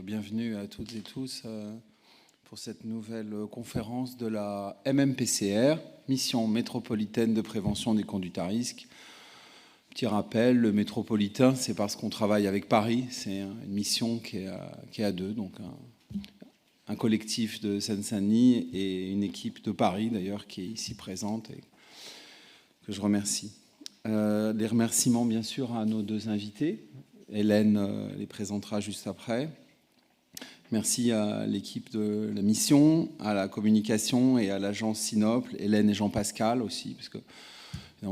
Bienvenue à toutes et tous pour cette nouvelle conférence de la MMPCR, Mission métropolitaine de prévention des conduites à risque. Petit rappel, le métropolitain, c'est parce qu'on travaille avec Paris. C'est une mission qui est à deux, donc un collectif de Seine-Saint-Denis et une équipe de Paris, d'ailleurs, qui est ici présente et que je remercie. Des remerciements, bien sûr, à nos deux invités. Hélène les présentera juste après. Merci à l'équipe de la mission, à la communication et à l'agence Sinople, Hélène et Jean-Pascal aussi, parce que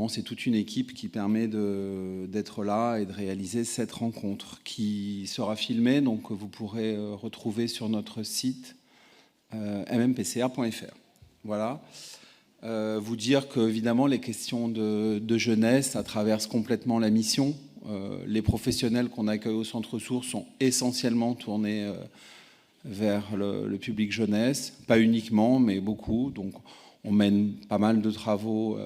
c'est toute une équipe qui permet d'être là et de réaliser cette rencontre qui sera filmée, donc vous pourrez retrouver sur notre site mmpcr.fr. Voilà. Vous dire que, évidemment, les questions de jeunesse, ça traverse complètement la mission. Les professionnels qu'on accueille au centre ressources sont essentiellement tournés vers le public jeunesse, pas uniquement, mais beaucoup. Donc, on mène pas mal de travaux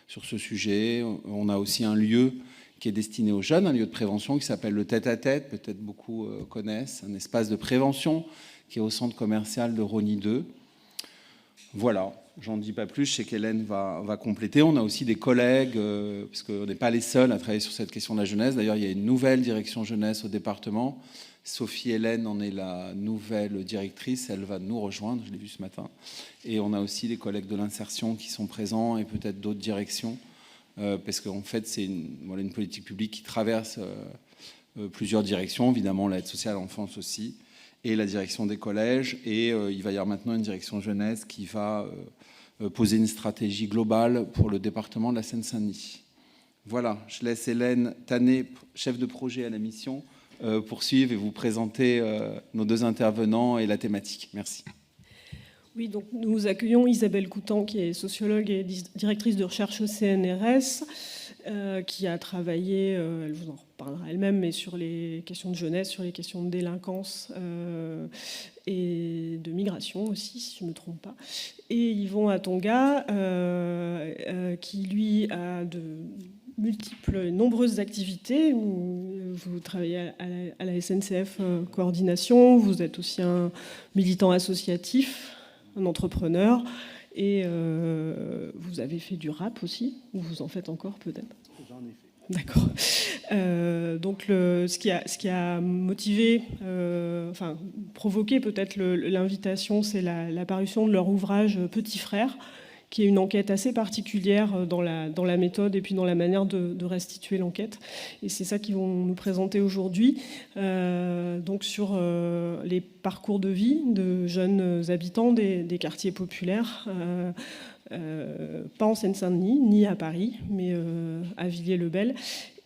sur ce sujet. On a aussi un lieu qui est destiné aux jeunes, un lieu de prévention qui s'appelle le Tête-à-Tête, peut-être beaucoup connaissent, un espace de prévention qui est au centre commercial de Rosny 2. Voilà, j'en dis pas plus, je sais qu'Hélène va compléter. On a aussi des collègues, parce qu'on n'est pas les seuls à travailler sur cette question de la jeunesse. D'ailleurs, il y a une nouvelle direction jeunesse au département. Sophie Hélène en est la nouvelle directrice, elle va nous rejoindre, je l'ai vu ce matin. Et on a aussi des collègues de l'insertion qui sont présents et peut-être d'autres directions, parce qu'en fait, c'est une politique publique qui traverse plusieurs directions, évidemment l'aide sociale à l'enfance aussi, et la direction des collèges. Et il va y avoir maintenant une direction jeunesse qui va poser une stratégie globale pour le département de la Seine-Saint-Denis. Voilà, je laisse Hélène Tanet, chef de projet à la mission, poursuivre et vous présenter nos deux intervenants et la thématique. Merci. Oui, donc nous accueillons Isabelle Coutan, qui est sociologue et directrice de recherche au CNRS, qui a travaillé, elle vous en reparlera elle-même, mais sur les questions de jeunesse, sur les questions de délinquance et de migration aussi, si je ne me trompe pas. Et Yvon Atonga, qui lui a de multiples, nombreuses activités. Vous travaillez à la SNCF Coordination, vous êtes aussi un militant associatif, un entrepreneur, et vous avez fait du rap aussi, ou vous en faites encore peut-être ? J'en ai fait. D'accord. Donc ce qui a motivé, provoqué peut-être l'invitation, c'est la parution de leur ouvrage Petit Frère, qui est une enquête assez particulière dans la méthode et puis dans la manière de restituer l'enquête. Et c'est ça qu'ils vont nous présenter aujourd'hui, donc sur les parcours de vie de jeunes habitants des quartiers populaires, pas en Seine-Saint-Denis, ni à Paris, mais à Villiers-le-Bel.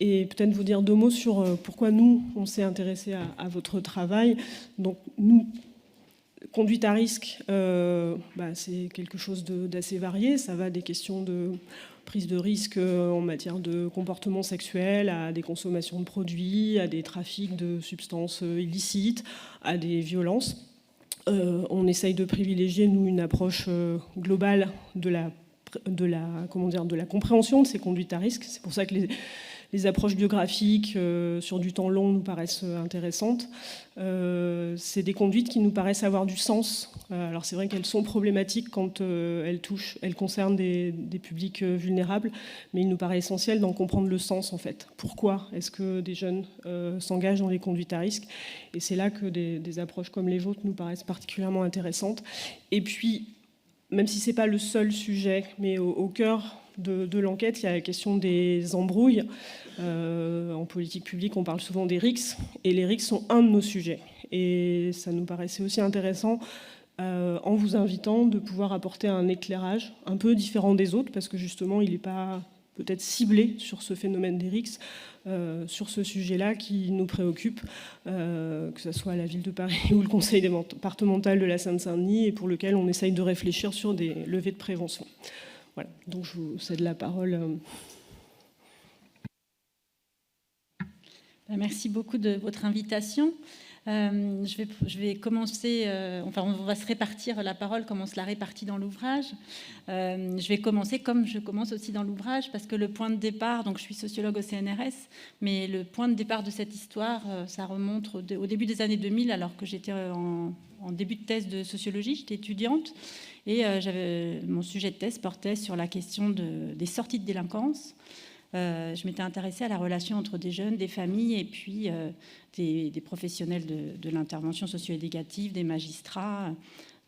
Et peut-être vous dire deux mots sur pourquoi nous, on s'est intéressé à votre travail. Donc nous, conduite à risque, c'est quelque chose d'assez varié. Ça va des questions de prise de risque en matière de comportement sexuel, à des consommations de produits, à des trafics de substances illicites, à des violences. On essaye de privilégier, nous, une approche globale de la compréhension de ces conduites à risque. C'est pour ça que les approches biographiques sur du temps long nous paraissent intéressantes. C'est des conduites qui nous paraissent avoir du sens. Alors c'est vrai qu'elles sont problématiques quand elles concernent des publics vulnérables, mais il nous paraît essentiel d'en comprendre le sens en fait. Pourquoi est-ce que des jeunes s'engagent dans les conduites à risque ? Et c'est là que des approches comme les vôtres nous paraissent particulièrement intéressantes. Et puis, même si ce n'est pas le seul sujet, mais au cœur de l'enquête, il y a la question des embrouilles. En politique publique, on parle souvent des RICS, et les RICS sont un de nos sujets. Et ça nous paraissait aussi intéressant, en vous invitant, de pouvoir apporter un éclairage un peu différent des autres, parce que justement, il n'est pas peut-être ciblé sur ce phénomène des RICS, sur ce sujet-là qui nous préoccupe, que ce soit la ville de Paris ou le conseil départemental de la Seine-Saint-Denis, et pour lequel on essaye de réfléchir sur des levées de prévention. Voilà, donc je vous cède la parole. Merci beaucoup de votre invitation. Je vais commencer, enfin on va se répartir la parole comme on se la répartit dans l'ouvrage. Je vais commencer comme je commence aussi dans l'ouvrage, parce que le point de départ, donc je suis sociologue au CNRS, mais le point de départ de cette histoire, ça remonte au début des années 2000, alors que j'étais en début de thèse de sociologie, j'étais étudiante, et mon sujet de thèse portait sur la question des sorties de délinquance. Je m'étais intéressée à la relation entre des jeunes, des familles et puis des professionnels de l'intervention socio-éducative, des magistrats,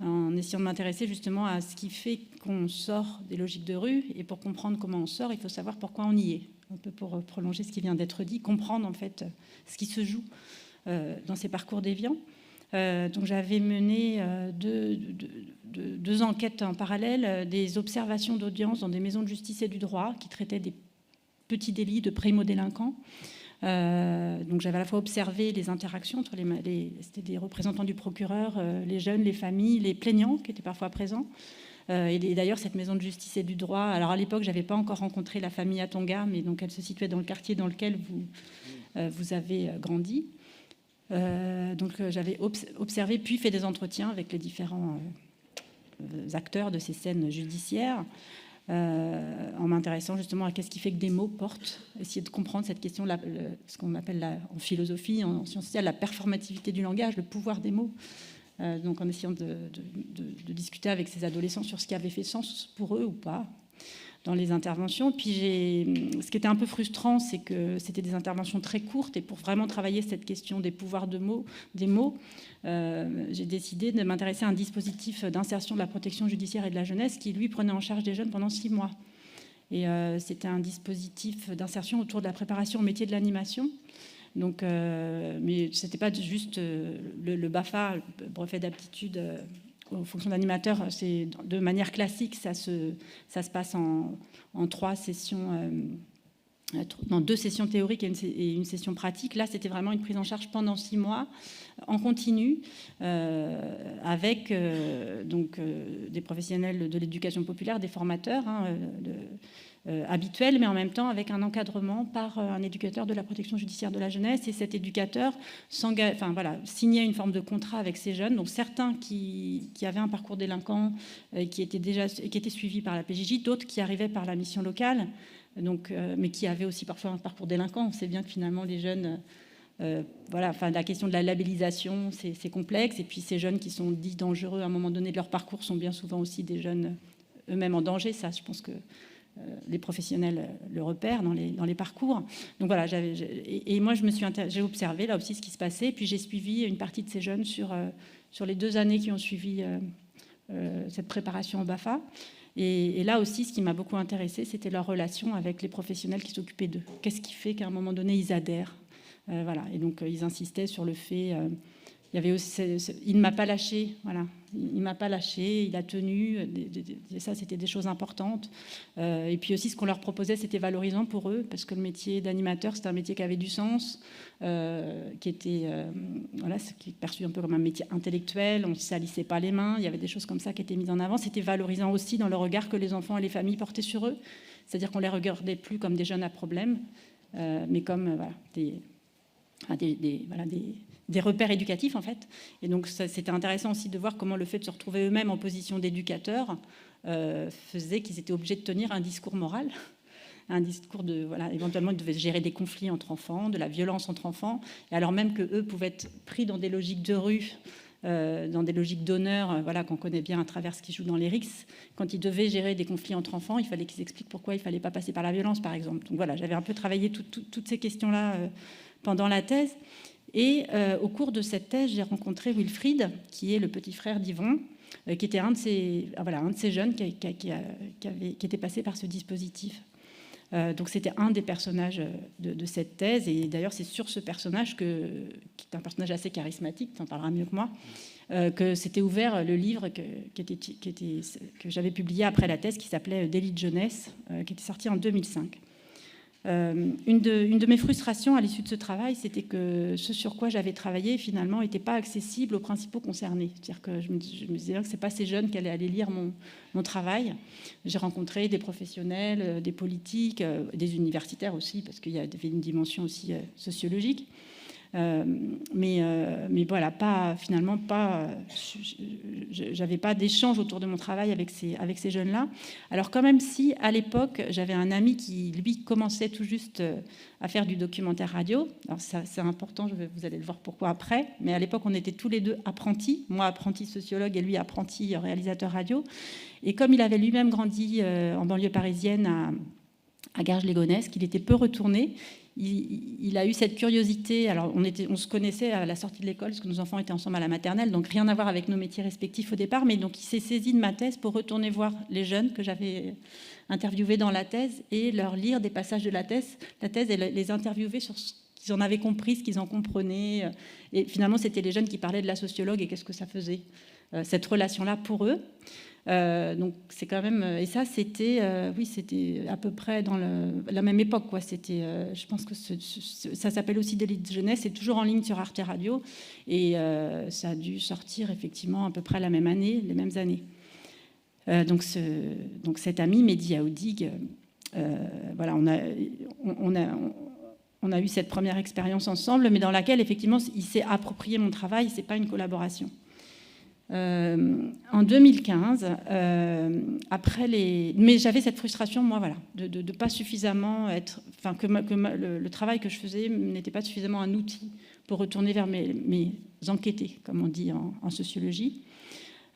en essayant de m'intéresser justement à ce qui fait qu'on sort des logiques de rue. Et pour comprendre comment on sort, il faut savoir pourquoi on y est. Un peu pour prolonger ce qui vient d'être dit, comprendre en fait ce qui se joue dans ces parcours déviants. Donc j'avais mené deux enquêtes en parallèle, des observations d'audience dans des maisons de justice et du droit qui traitaient des petits délits de primo-délinquants. Donc j'avais à la fois observé les interactions entre c'était des représentants du procureur, les jeunes, les familles, les plaignants qui étaient parfois présents. Et d'ailleurs, cette maison de justice et du droit, alors à l'époque, je n'avais pas encore rencontré la famille Atonga, mais donc elle se situait dans le quartier dans lequel vous avez grandi. Donc j'avais observé puis fait des entretiens avec les différents acteurs de ces scènes judiciaires. En m'intéressant justement à qu'est-ce qui fait que des mots portent, essayer de comprendre cette question, ce qu'on appelle en philosophie, en sciences sociales, la performativité du langage, le pouvoir des mots. Donc en essayant de discuter avec ces adolescents sur ce qui avait fait sens pour eux ou pas dans les interventions. Puis ce qui était un peu frustrant, c'est que c'était des interventions très courtes, et pour vraiment travailler cette question des pouvoirs des mots, j'ai décidé de m'intéresser à un dispositif d'insertion de la protection judiciaire et de la jeunesse qui, lui, prenait en charge des jeunes pendant 6 mois. Et c'était un dispositif d'insertion autour de la préparation au métier de l'animation. Donc, mais ce n'était pas juste le BAFA, le brevet d'aptitude aux fonctions d'animateur. C'est de manière classique, ça se passe en 3 sessions, dans 2 sessions théoriques et une session pratique. Là, c'était vraiment une prise en charge pendant 6 mois, en continu, avec des professionnels de l'éducation populaire, des formateurs habituels, mais en même temps avec un encadrement par un éducateur de la protection judiciaire de la jeunesse. Et cet éducateur signait une forme de contrat avec ces jeunes, donc certains qui avaient un parcours délinquant, qui étaient suivis par la PJJ, d'autres qui arrivaient par la mission locale, donc, mais qui avaient aussi parfois un parcours délinquant. On sait bien que finalement les jeunes, la question de la labellisation, c'est complexe. Et puis ces jeunes qui sont dits dangereux à un moment donné de leur parcours sont bien souvent aussi des jeunes eux-mêmes en danger. Ça, je pense que les professionnels le repèrent dans les parcours. Donc voilà, et moi j'ai observé là aussi ce qui se passait. Et puis j'ai suivi une partie de ces jeunes sur les 2 années qui ont suivi cette préparation au BAFA. Et là aussi, ce qui m'a beaucoup intéressée, c'était leur relation avec les professionnels qui s'occupaient d'eux. Qu'est-ce qui fait qu'à un moment donné, ils adhèrent, voilà. Et donc, ils insistaient sur le fait... il y avait aussi, il ne m'a pas lâché, voilà. Il ne m'a pas lâché, il a tenu. Et ça, c'était des choses importantes. Et puis aussi, ce qu'on leur proposait, c'était valorisant pour eux, parce que le métier d'animateur, c'était un métier qui avait du sens, qui était qui est perçu un peu comme un métier intellectuel. On ne salissait pas les mains. Il y avait des choses comme ça qui étaient mises en avant. C'était valorisant aussi dans le regard que les enfants et les familles portaient sur eux. C'est-à-dire qu'on ne les regardait plus comme des jeunes à problème, mais comme des repères éducatifs, en fait. Et donc, c'était intéressant aussi de voir comment le fait de se retrouver eux-mêmes en position d'éducateur faisait qu'ils étaient obligés de tenir un discours moral, un discours éventuellement, ils devaient gérer des conflits entre enfants, de la violence entre enfants, et alors même qu'eux pouvaient être pris dans des logiques de rue, dans des logiques d'honneur, qu'on connaît bien à travers ce qu'ils jouent dans les RICS. Quand ils devaient gérer des conflits entre enfants, il fallait qu'ils expliquent pourquoi il ne fallait pas passer par la violence, par exemple. Donc voilà, j'avais un peu travaillé toutes ces questions-là pendant la thèse. Et au cours de cette thèse, j'ai rencontré Wilfried, qui est le petit frère d'Yvon, qui était un de ces jeunes qui était passé par ce dispositif. Donc c'était un des personnages de cette thèse. Et d'ailleurs, c'est sur ce personnage, qui est un personnage assez charismatique, tu en parleras mieux que moi, que s'était ouvert le livre que j'avais publié après la thèse, qui s'appelait Délit de jeunesse, qui était sorti en 2005. Une de mes frustrations à l'issue de ce travail, c'était que ce sur quoi j'avais travaillé finalement n'était pas accessible aux principaux concernés. C'est-à-dire que je me disais que ce n'est pas ces jeunes qui allaient aller lire mon travail. J'ai rencontré des professionnels, des politiques, des universitaires aussi, parce qu'il y avait une dimension aussi sociologique. Mais voilà, j'avais pas d'échange autour de mon travail avec ces jeunes-là. Alors quand même si, à l'époque, j'avais un ami qui, lui, commençait tout juste à faire du documentaire radio. Alors ça, c'est important, vous allez le voir pourquoi après. Mais à l'époque, on était tous les deux apprentis. Moi, apprenti sociologue et lui, apprenti réalisateur radio. Et comme il avait lui-même grandi en banlieue parisienne à Garges-les-Gonesse, qu'il était peu retourné, il a eu cette curiosité. Alors, on se connaissait à la sortie de l'école, parce que nos enfants étaient ensemble à la maternelle, donc rien à voir avec nos métiers respectifs au départ, mais donc il s'est saisi de ma thèse pour retourner voir les jeunes que j'avais interviewés dans la thèse et leur lire des passages de la thèse et les interviewer sur ce qu'ils en avaient compris, ce qu'ils en comprenaient. Et finalement, c'était les jeunes qui parlaient de la sociologue et qu'est-ce que ça faisait, cette relation-là pour eux. Donc c'est quand même, et ça c'était c'était à peu près dans la même époque quoi. C'était je pense que ça s'appelle aussi Délit de jeunesse, c'est toujours en ligne sur Arte Radio et ça a dû sortir effectivement à peu près la même année, les mêmes années. Donc cet ami Mehdi Aoudig, voilà, on a eu cette première expérience ensemble, mais dans laquelle effectivement il s'est approprié mon travail, c'est pas une collaboration. En 2015, mais j'avais cette frustration, moi, voilà, de pas suffisamment être, enfin le travail que je faisais n'était pas suffisamment un outil pour retourner vers mes enquêtés, comme on dit en sociologie.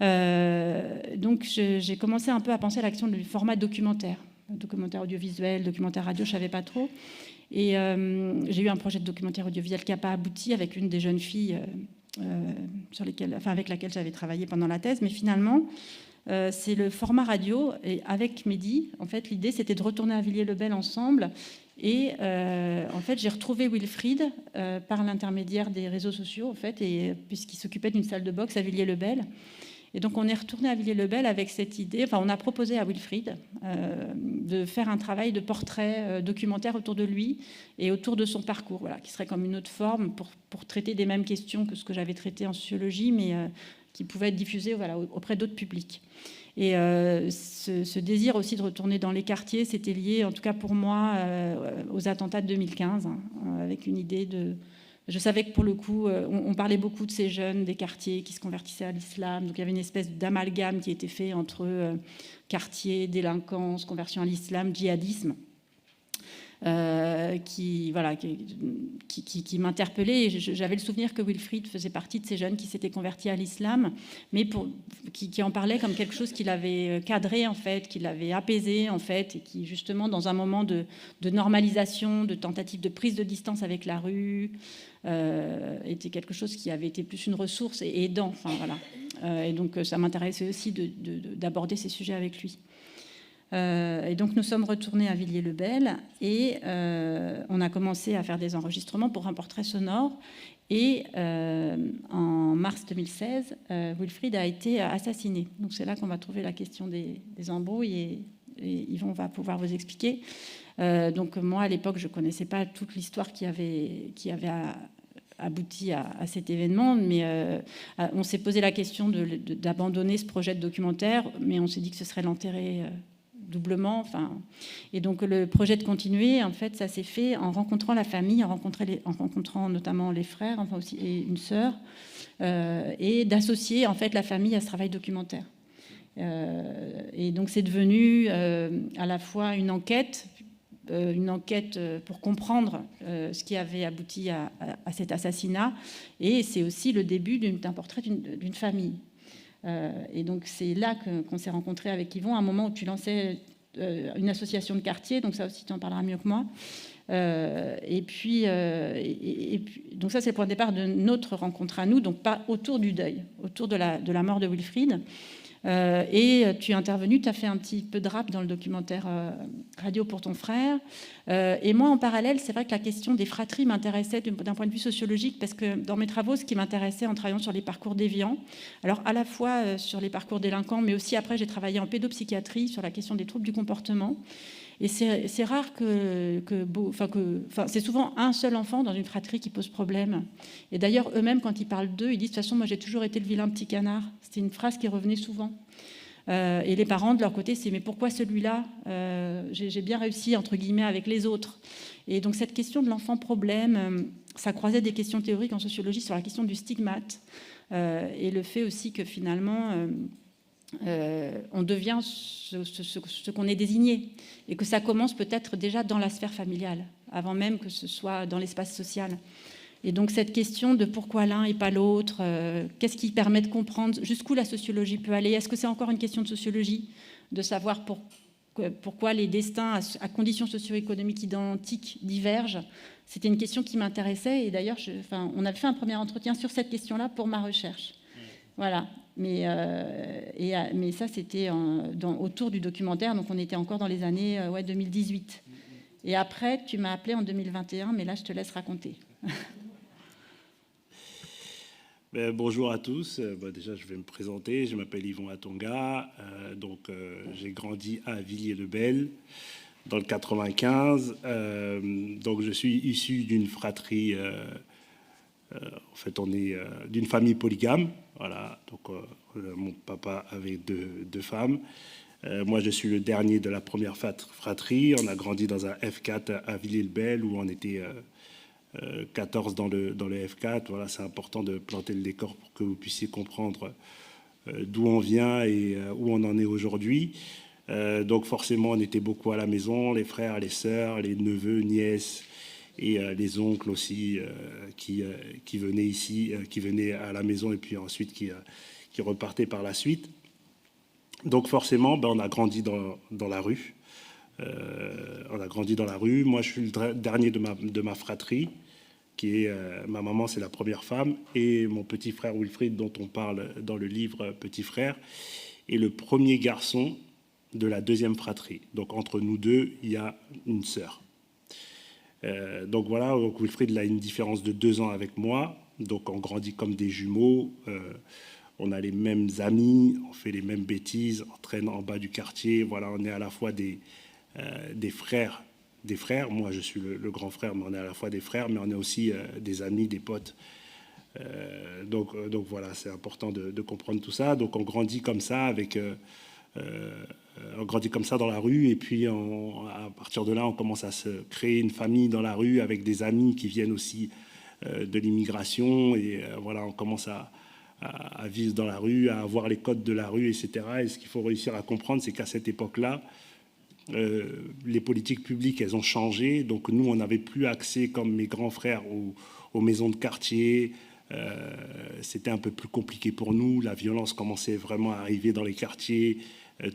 Donc j'ai commencé un peu à penser à l'action du format documentaire audiovisuel, documentaire radio, je savais pas trop. Et j'ai eu un projet de documentaire audiovisuel qui n'a pas abouti avec une des jeunes filles avec laquelle j'avais travaillé pendant la thèse, mais finalement c'est le format radio, et avec Mehdi, en fait l'idée c'était de retourner à Villiers-le-Bel ensemble, et en fait j'ai retrouvé Wilfried par l'intermédiaire des réseaux sociaux en fait, et puisqu'il s'occupait d'une salle de boxe à Villiers-le-Bel. Et donc on est retourné à Villiers-le-Bel avec cette idée, enfin on a proposé à Wilfried de faire un travail de portrait documentaire autour de lui et autour de son parcours, voilà, qui serait comme une autre forme pour traiter des mêmes questions que ce que j'avais traité en sociologie, mais qui pouvait être diffusé voilà, auprès d'autres publics. Et ce désir aussi de retourner dans les quartiers, c'était lié, en tout cas pour moi, aux attentats de 2015, avec une idée de... Je savais que pour le coup, on parlait beaucoup de ces jeunes des quartiers qui se convertissaient à l'islam. Donc il y avait une espèce d'amalgame qui était fait entre quartier, délinquance, conversion à l'islam, djihadisme, qui m'interpellait. J'avais le souvenir que Wilfried faisait partie de ces jeunes qui s'étaient convertis à l'islam, mais qui en parlait comme quelque chose qu'il avait cadré, en fait, qu'il avait apaisé, en fait, et qui, justement, dans un moment de normalisation, de tentative de prise de distance avec la rue, était quelque chose qui avait été plus une ressource et aidant. Enfin, voilà. Et donc, ça m'intéressait aussi d'aborder ces sujets avec lui. Et donc, nous sommes retournés à Villiers-le-Bel et on a commencé à faire des enregistrements pour un portrait sonore. Et en mars 2016, Wilfried a été assassiné. Donc, c'est là qu'on va trouver la question des embrouilles et Yvon va pouvoir vous expliquer. Donc moi, à l'époque, je ne connaissais pas toute l'histoire qui avait abouti à cet événement, mais on s'est posé la question d'abandonner ce projet de documentaire, mais on s'est dit que ce serait l'enterrer doublement. Enfin, et donc le projet de continuer, en fait, ça s'est fait en rencontrant la famille, en rencontrant notamment les frères, enfin aussi et une sœur, et d'associer en fait la famille à ce travail documentaire. Et donc c'est devenu à la fois une enquête pour comprendre ce qui avait abouti à cet assassinat, et c'est aussi le début d'un portrait d'une famille. Et donc c'est là qu'on s'est rencontrés avec Yvon, à un moment où tu lançais une association de quartier, donc ça aussi tu en parleras mieux que moi. Et puis, donc ça c'est le point de départ de notre rencontre à nous, donc pas autour du deuil, autour de la mort de Wilfried. Et tu es intervenu, tu as fait un petit peu de rap dans le documentaire radio pour ton frère. Et moi, en parallèle, c'est vrai que la question des fratries m'intéressait d'un point de vue sociologique, parce que dans mes travaux, ce qui m'intéressait en travaillant sur les parcours déviants, alors à la fois sur les parcours délinquants, mais aussi après, j'ai travaillé en pédopsychiatrie sur la question des troubles du comportement. Et c'est rare c'est souvent un seul enfant dans une fratrie qui pose problème. Et d'ailleurs, eux-mêmes, quand ils parlent d'eux, ils disent « de toute façon, moi, j'ai toujours été le vilain petit canard ». C'était une phrase qui revenait souvent. Et les parents, de leur côté, c'est « mais pourquoi celui-là j'ai bien réussi, entre guillemets, avec les autres ». Et donc cette question de l'enfant problème, ça croisait des questions théoriques en sociologie sur la question du stigmate et le fait aussi que finalement on devient ce qu'on est désigné et que ça commence peut-être déjà dans la sphère familiale avant même que ce soit dans l'espace social. Et donc cette question de pourquoi l'un et pas l'autre, qu'est-ce qui permet de comprendre jusqu'où la sociologie peut aller? Est-ce que c'est encore une question de sociologie, de savoir pourquoi les destins à conditions socio-économiques identiques divergent? C'était une question qui m'intéressait et d'ailleurs, on avait fait un premier entretien sur cette question-là pour ma recherche. Voilà. Mais ça, c'était autour du documentaire, donc on était encore dans les années 2018. Et après, tu m'as appelé en 2021, mais là, je te laisse raconter. Bonjour à tous. Déjà, je vais me présenter. Je m'appelle Yvon Atonga. J'ai grandi à Villiers-le-Bel, dans le 95. Donc, je suis issu d'une fratrie. En fait, on est d'une famille polygame. Voilà. Donc, mon papa avait deux femmes. Moi, je suis le dernier de la première fratrie. On a grandi dans un F4 à Villiers-le-Bel où on était 14 dans le F4. Voilà, c'est important de planter le décor pour que vous puissiez comprendre d'où on vient et où on en est aujourd'hui. Donc forcément, on était beaucoup à la maison, les frères, les sœurs, les neveux, nièces et les oncles aussi qui venaient ici, qui venaient à la maison et puis ensuite qui repartaient par la suite. Donc forcément, on a grandi dans la rue. On a grandi dans la rue. Moi, je suis le dernier de ma fratrie, qui est ma maman, c'est la première femme, et mon petit frère Wilfried, dont on parle dans le livre Petit frère, est le premier garçon de la deuxième fratrie. Donc entre nous deux, il y a une sœur. Donc voilà, donc Wilfried il a une différence de 2 ans avec moi, donc on grandit comme des jumeaux. On a les mêmes amis, on fait les mêmes bêtises, on traîne en bas du quartier. Voilà, on est à la fois des frères. Moi, je suis le grand frère, mais on est à la fois des frères, mais on est aussi des amis, des potes. Donc voilà, c'est important de comprendre tout ça. Donc on grandit comme ça on grandit comme ça dans la rue, et puis à partir de là, on commence à se créer une famille dans la rue avec des amis qui viennent aussi de l'immigration, et voilà, on commence à vivre dans la rue, à avoir les codes de la rue, etc. Et ce qu'il faut réussir à comprendre, c'est qu'à cette époque-là, les politiques publiques, elles ont changé. Donc nous, on n'avait plus accès, comme mes grands frères, aux maisons de quartier. C'était un peu plus compliqué pour nous. La violence commençait vraiment à arriver dans les quartiers.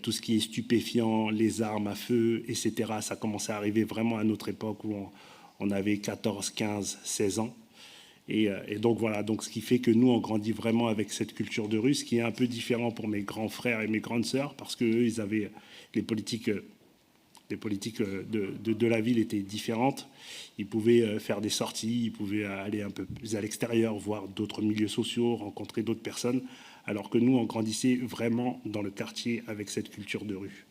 Tout ce qui est stupéfiant, les armes à feu, etc. Ça commençait à arriver vraiment à notre époque où on avait 14, 15, 16 ans. Et donc voilà, donc ce qui fait que nous, on grandit vraiment avec cette culture de rue, ce qui est un peu différent pour mes grands frères et mes grandes sœurs, parce qu'eux, ils avaient les politiques de la ville étaient différentes. Ils pouvaient faire des sorties, ils pouvaient aller un peu plus à l'extérieur, voir d'autres milieux sociaux, rencontrer d'autres personnes, alors que nous, on grandissait vraiment dans le quartier avec cette culture de rue.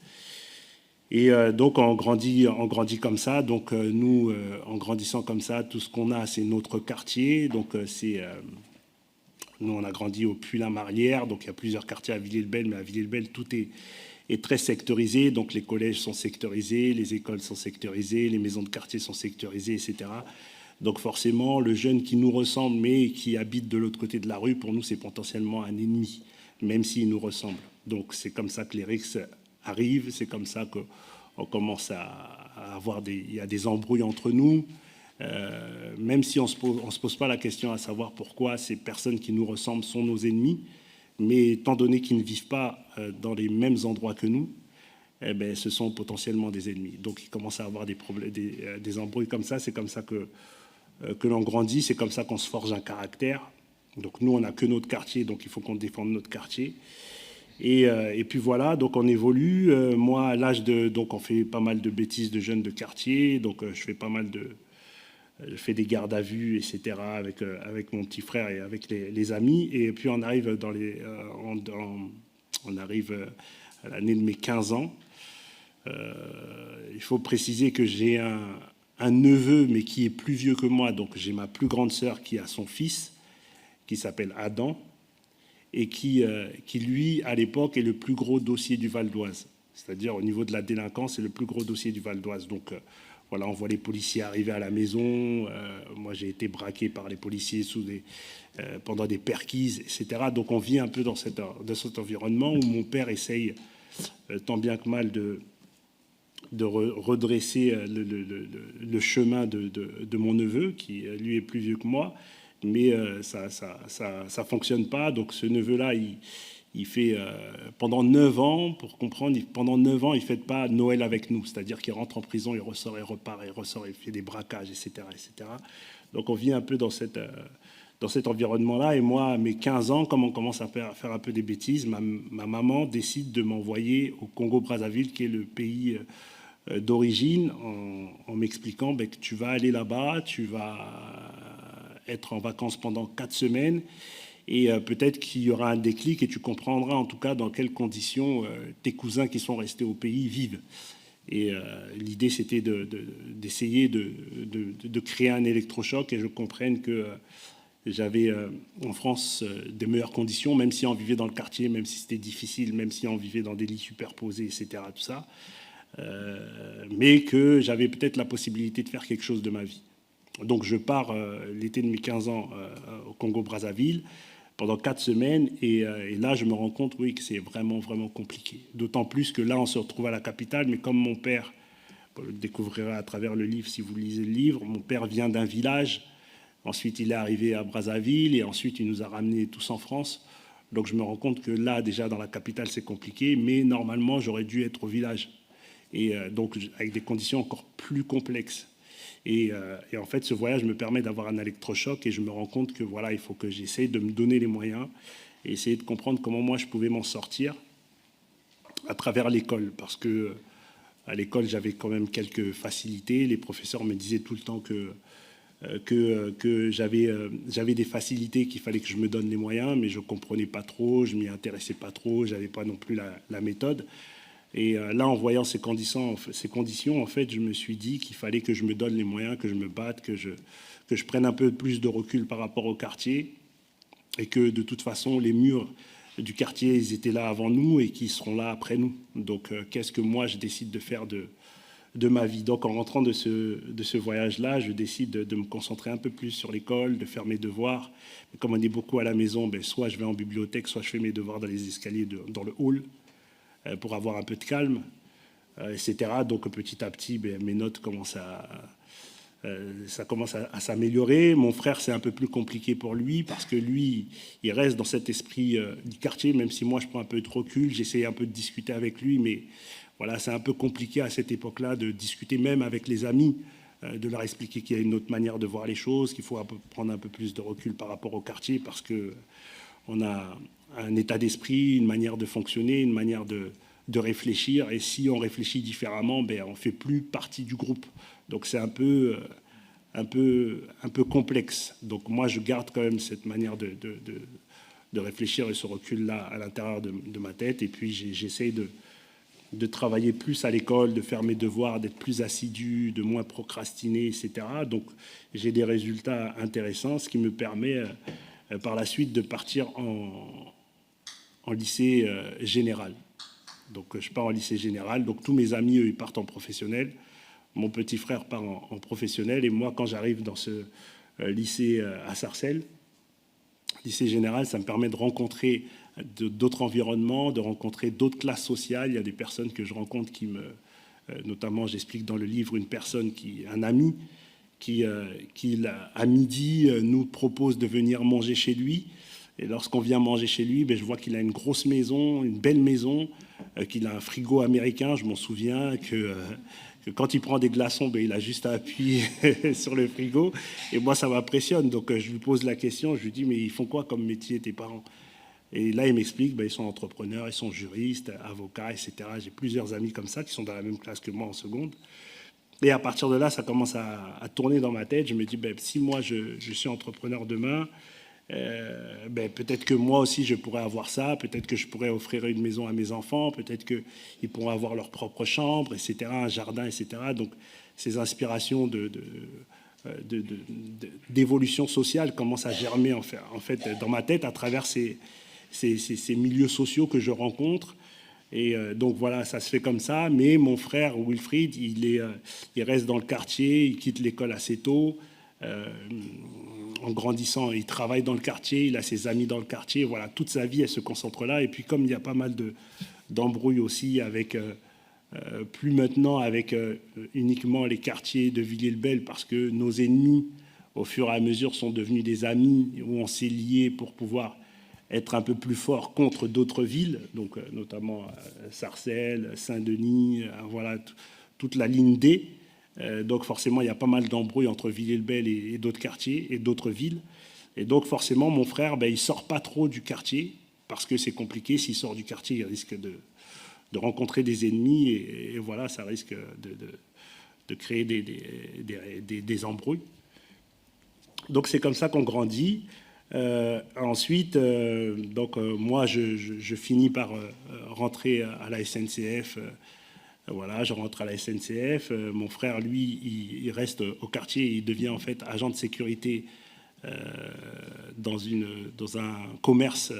Et donc, on grandit comme ça. Donc, nous, en grandissant comme ça, tout ce qu'on a, c'est notre quartier. Donc, nous, on a grandi au Puy-la-Marlière. Donc, il y a plusieurs quartiers à Villiers-le-Bel, mais à Villiers-le-Bel, tout est très sectorisé. Donc, les collèges sont sectorisés, les écoles sont sectorisées, les maisons de quartier sont sectorisées, etc. Donc, forcément, le jeune qui nous ressemble, mais qui habite de l'autre côté de la rue, pour nous, c'est potentiellement un ennemi, même s'il nous ressemble. Donc, c'est comme ça que les rixes arrivent, c'est comme ça qu'on commence à avoir il y a des embrouilles entre nous, même si on se pose pas la question à savoir pourquoi ces personnes qui nous ressemblent sont nos ennemis, mais étant donné qu'ils ne vivent pas dans les mêmes endroits que nous, eh bien, ce sont potentiellement des ennemis. Donc il commence à avoir des problèmes, des embrouilles comme ça. C'est comme ça que l'on grandit, c'est comme ça qu'on se forge un caractère. Donc nous, on n'a que notre quartier, donc il faut qu'on défende notre quartier. Et puis voilà, donc on évolue. Moi, à l'âge donc on fait pas mal de bêtises de jeunes de quartier. Donc je fais des gardes à vue, etc. avec mon petit frère et avec les amis. Et puis on arrive on arrive à l'année de mes 15 ans. Il faut préciser que j'ai un neveu, mais qui est plus vieux que moi. Donc j'ai ma plus grande sœur qui a son fils, qui s'appelle Adam, et qui lui, à l'époque, est le plus gros dossier du Val d'Oise. C'est-à-dire, au niveau de la délinquance, c'est le plus gros dossier du Val d'Oise. Donc, Voilà, on voit les policiers arriver à la maison. Moi, j'ai été braqué par les policiers pendant des perquises, etc. Donc, on vit un peu dans cet environnement où mon père essaye, tant bien que mal, de redresser le chemin de mon neveu, qui, lui, est plus vieux que moi. Mais ça fonctionne pas. Donc, ce neveu-là, il fait, pendant 9 ans, pour comprendre, pendant 9 ans, il ne fête pas Noël avec nous. C'est-à-dire qu'il rentre en prison, il ressort, il repart, il ressort, il fait des braquages, etc., etc. Donc, on vit un peu dans cet environnement-là. Et moi, à mes 15 ans, comme on commence à faire un peu des bêtises, ma maman décide de m'envoyer au Congo-Brazzaville, qui est le pays d'origine, en m'expliquant que tu vas aller là-bas, tu vas être en vacances pendant 4 semaines, et peut-être qu'il y aura un déclic et tu comprendras en tout cas dans quelles conditions tes cousins qui sont restés au pays vivent. Et l'idée, c'était d'essayer de créer un électrochoc, et je comprenne que j'avais en France des meilleures conditions, même si on vivait dans le quartier, même si c'était difficile, même si on vivait dans des lits superposés, etc., tout ça, mais que j'avais peut-être la possibilité de faire quelque chose de ma vie. Donc je pars l'été de mes 15 ans au Congo-Brazzaville pendant 4 semaines, et là je me rends compte, oui, que c'est vraiment, vraiment compliqué. D'autant plus que là on se retrouve à la capitale, mais comme mon père, vous le découvrirez à travers le livre si vous lisez le livre, mon père vient d'un village, ensuite il est arrivé à Brazzaville, et ensuite il nous a ramenés tous en France. Donc je me rends compte que là déjà dans la capitale c'est compliqué, mais normalement j'aurais dû être au village. Et donc avec des conditions encore plus complexes. Et en fait, ce voyage me permet d'avoir un électrochoc, et je me rends compte que voilà, il faut que j'essaye de me donner les moyens et essayer de comprendre comment moi je pouvais m'en sortir à travers l'école. Parce que à l'école, j'avais quand même quelques facilités. Les professeurs me disaient tout le temps que j'avais des facilités, qu'il fallait que je me donne les moyens, mais je ne comprenais pas trop, je ne m'y intéressais pas trop, je n'avais pas non plus la méthode. Et là, en voyant ces conditions, en fait, je me suis dit qu'il fallait que je me donne les moyens, que je me batte, que je prenne un peu plus de recul par rapport au quartier, et que de toute façon, les murs du quartier, ils étaient là avant nous et qu'ils seront là après nous. Donc, qu'est-ce que moi, je décide de faire de ma vie? Donc, en rentrant de ce voyage-là, je décide de me concentrer un peu plus sur l'école, de faire mes devoirs. Mais comme on est beaucoup à la maison, soit je vais en bibliothèque, soit je fais mes devoirs dans les escaliers, dans le hall, pour avoir un peu de calme, etc. Donc petit à petit, mes notes commencent ça commence à s'améliorer. Mon frère, c'est un peu plus compliqué pour lui, parce que lui, il reste dans cet esprit du quartier, même si moi, je prends un peu de recul, j'essaie un peu de discuter avec lui, mais voilà, c'est un peu compliqué à cette époque-là de discuter même avec les amis, de leur expliquer qu'il y a une autre manière de voir les choses, qu'il faut prendre un peu plus de recul par rapport au quartier, parce qu'on a un état d'esprit, une manière de fonctionner, une manière de réfléchir, et si on réfléchit différemment, on ne fait plus partie du groupe. Donc c'est un peu complexe. Donc moi, je garde quand même cette manière de réfléchir et ce recul-là à l'intérieur de ma tête, et puis j'essaye de travailler plus à l'école, de faire mes devoirs, d'être plus assidu, de moins procrastiner, etc. Donc j'ai des résultats intéressants, ce qui me permet par la suite de partir en lycée général. Donc je pars en lycée général, donc tous mes amis, eux, ils partent en professionnel. Mon petit frère part en professionnel, et moi, quand j'arrive dans ce lycée à Sarcelles, lycée général, ça me permet de rencontrer d'autres environnements, de rencontrer d'autres classes sociales. Il y a des personnes que je rencontre notamment, j'explique dans le livre, un ami qui à midi nous propose de venir manger chez lui. Et lorsqu'on vient manger chez lui, je vois qu'il a une grosse maison, une belle maison, qu'il a un frigo américain. Je m'en souviens que quand il prend des glaçons, il a juste à appuyer sur le frigo. Et moi, ça m'impressionne. Donc, je lui pose la question. Je lui dis, mais ils font quoi comme métier, tes parents? Et là, il m'explique, ils sont entrepreneurs, ils sont juristes, avocats, etc. J'ai plusieurs amis comme ça qui sont dans la même classe que moi en seconde. Et à partir de là, ça commence à tourner dans ma tête. Je me dis, si moi, je suis entrepreneur demain, peut-être que moi aussi je pourrais avoir ça, peut-être que je pourrais offrir une maison à mes enfants, peut-être qu'ils pourront avoir leur propre chambre, etc., un jardin, etc. Donc ces inspirations d'évolution sociale commencent à germer en fait dans ma tête à travers ces milieux sociaux que je rencontre, Et donc voilà, ça se fait comme ça. Mais mon frère Wilfried, il reste dans le quartier, il quitte l'école assez tôt. En grandissant, il travaille dans le quartier, il a ses amis dans le quartier. Voilà, toute sa vie, elle se concentre là. Et puis comme il y a pas mal d'embrouilles aussi avec... plus maintenant avec uniquement les quartiers de Villiers-le-Bel, parce que nos ennemis, au fur et à mesure, sont devenus des amis, où on s'est liés pour pouvoir être un peu plus fort contre d'autres villes, donc notamment Sarcelles, Saint-Denis, voilà, toute la ligne D. Donc forcément, il y a pas mal d'embrouilles entre Villiers-le-Bel et d'autres quartiers et d'autres villes. Et donc forcément, mon frère, il ne sort pas trop du quartier, parce que c'est compliqué. S'il sort du quartier, il risque de rencontrer des ennemis, et voilà, ça risque de créer des embrouilles. Donc c'est comme ça qu'on grandit. Ensuite, moi, je finis par rentrer à la SNCF. Voilà, je rentre à la SNCF. Mon frère, lui, il reste au quartier. Il devient en fait agent de sécurité dans un commerce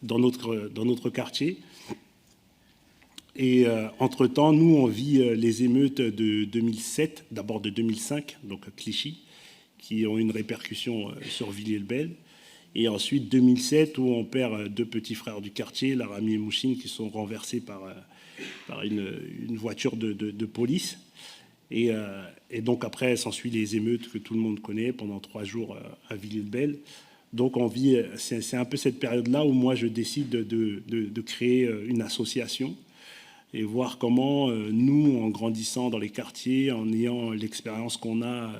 dans notre quartier. Et entre-temps, nous, on vit les émeutes de 2007, d'abord de 2005, donc à Clichy, qui ont une répercussion sur Villiers-le-Bel. Et ensuite 2007, où on perd deux petits frères du quartier, Laramie et Mouchine, qui sont renversés par une voiture de police. Et donc après, s'ensuit les émeutes que tout le monde connaît pendant 3 jours à Villiers-le-Bel. Donc on vit, c'est un peu cette période-là où moi je décide de créer une association et voir comment nous, en grandissant dans les quartiers, en ayant l'expérience qu'on a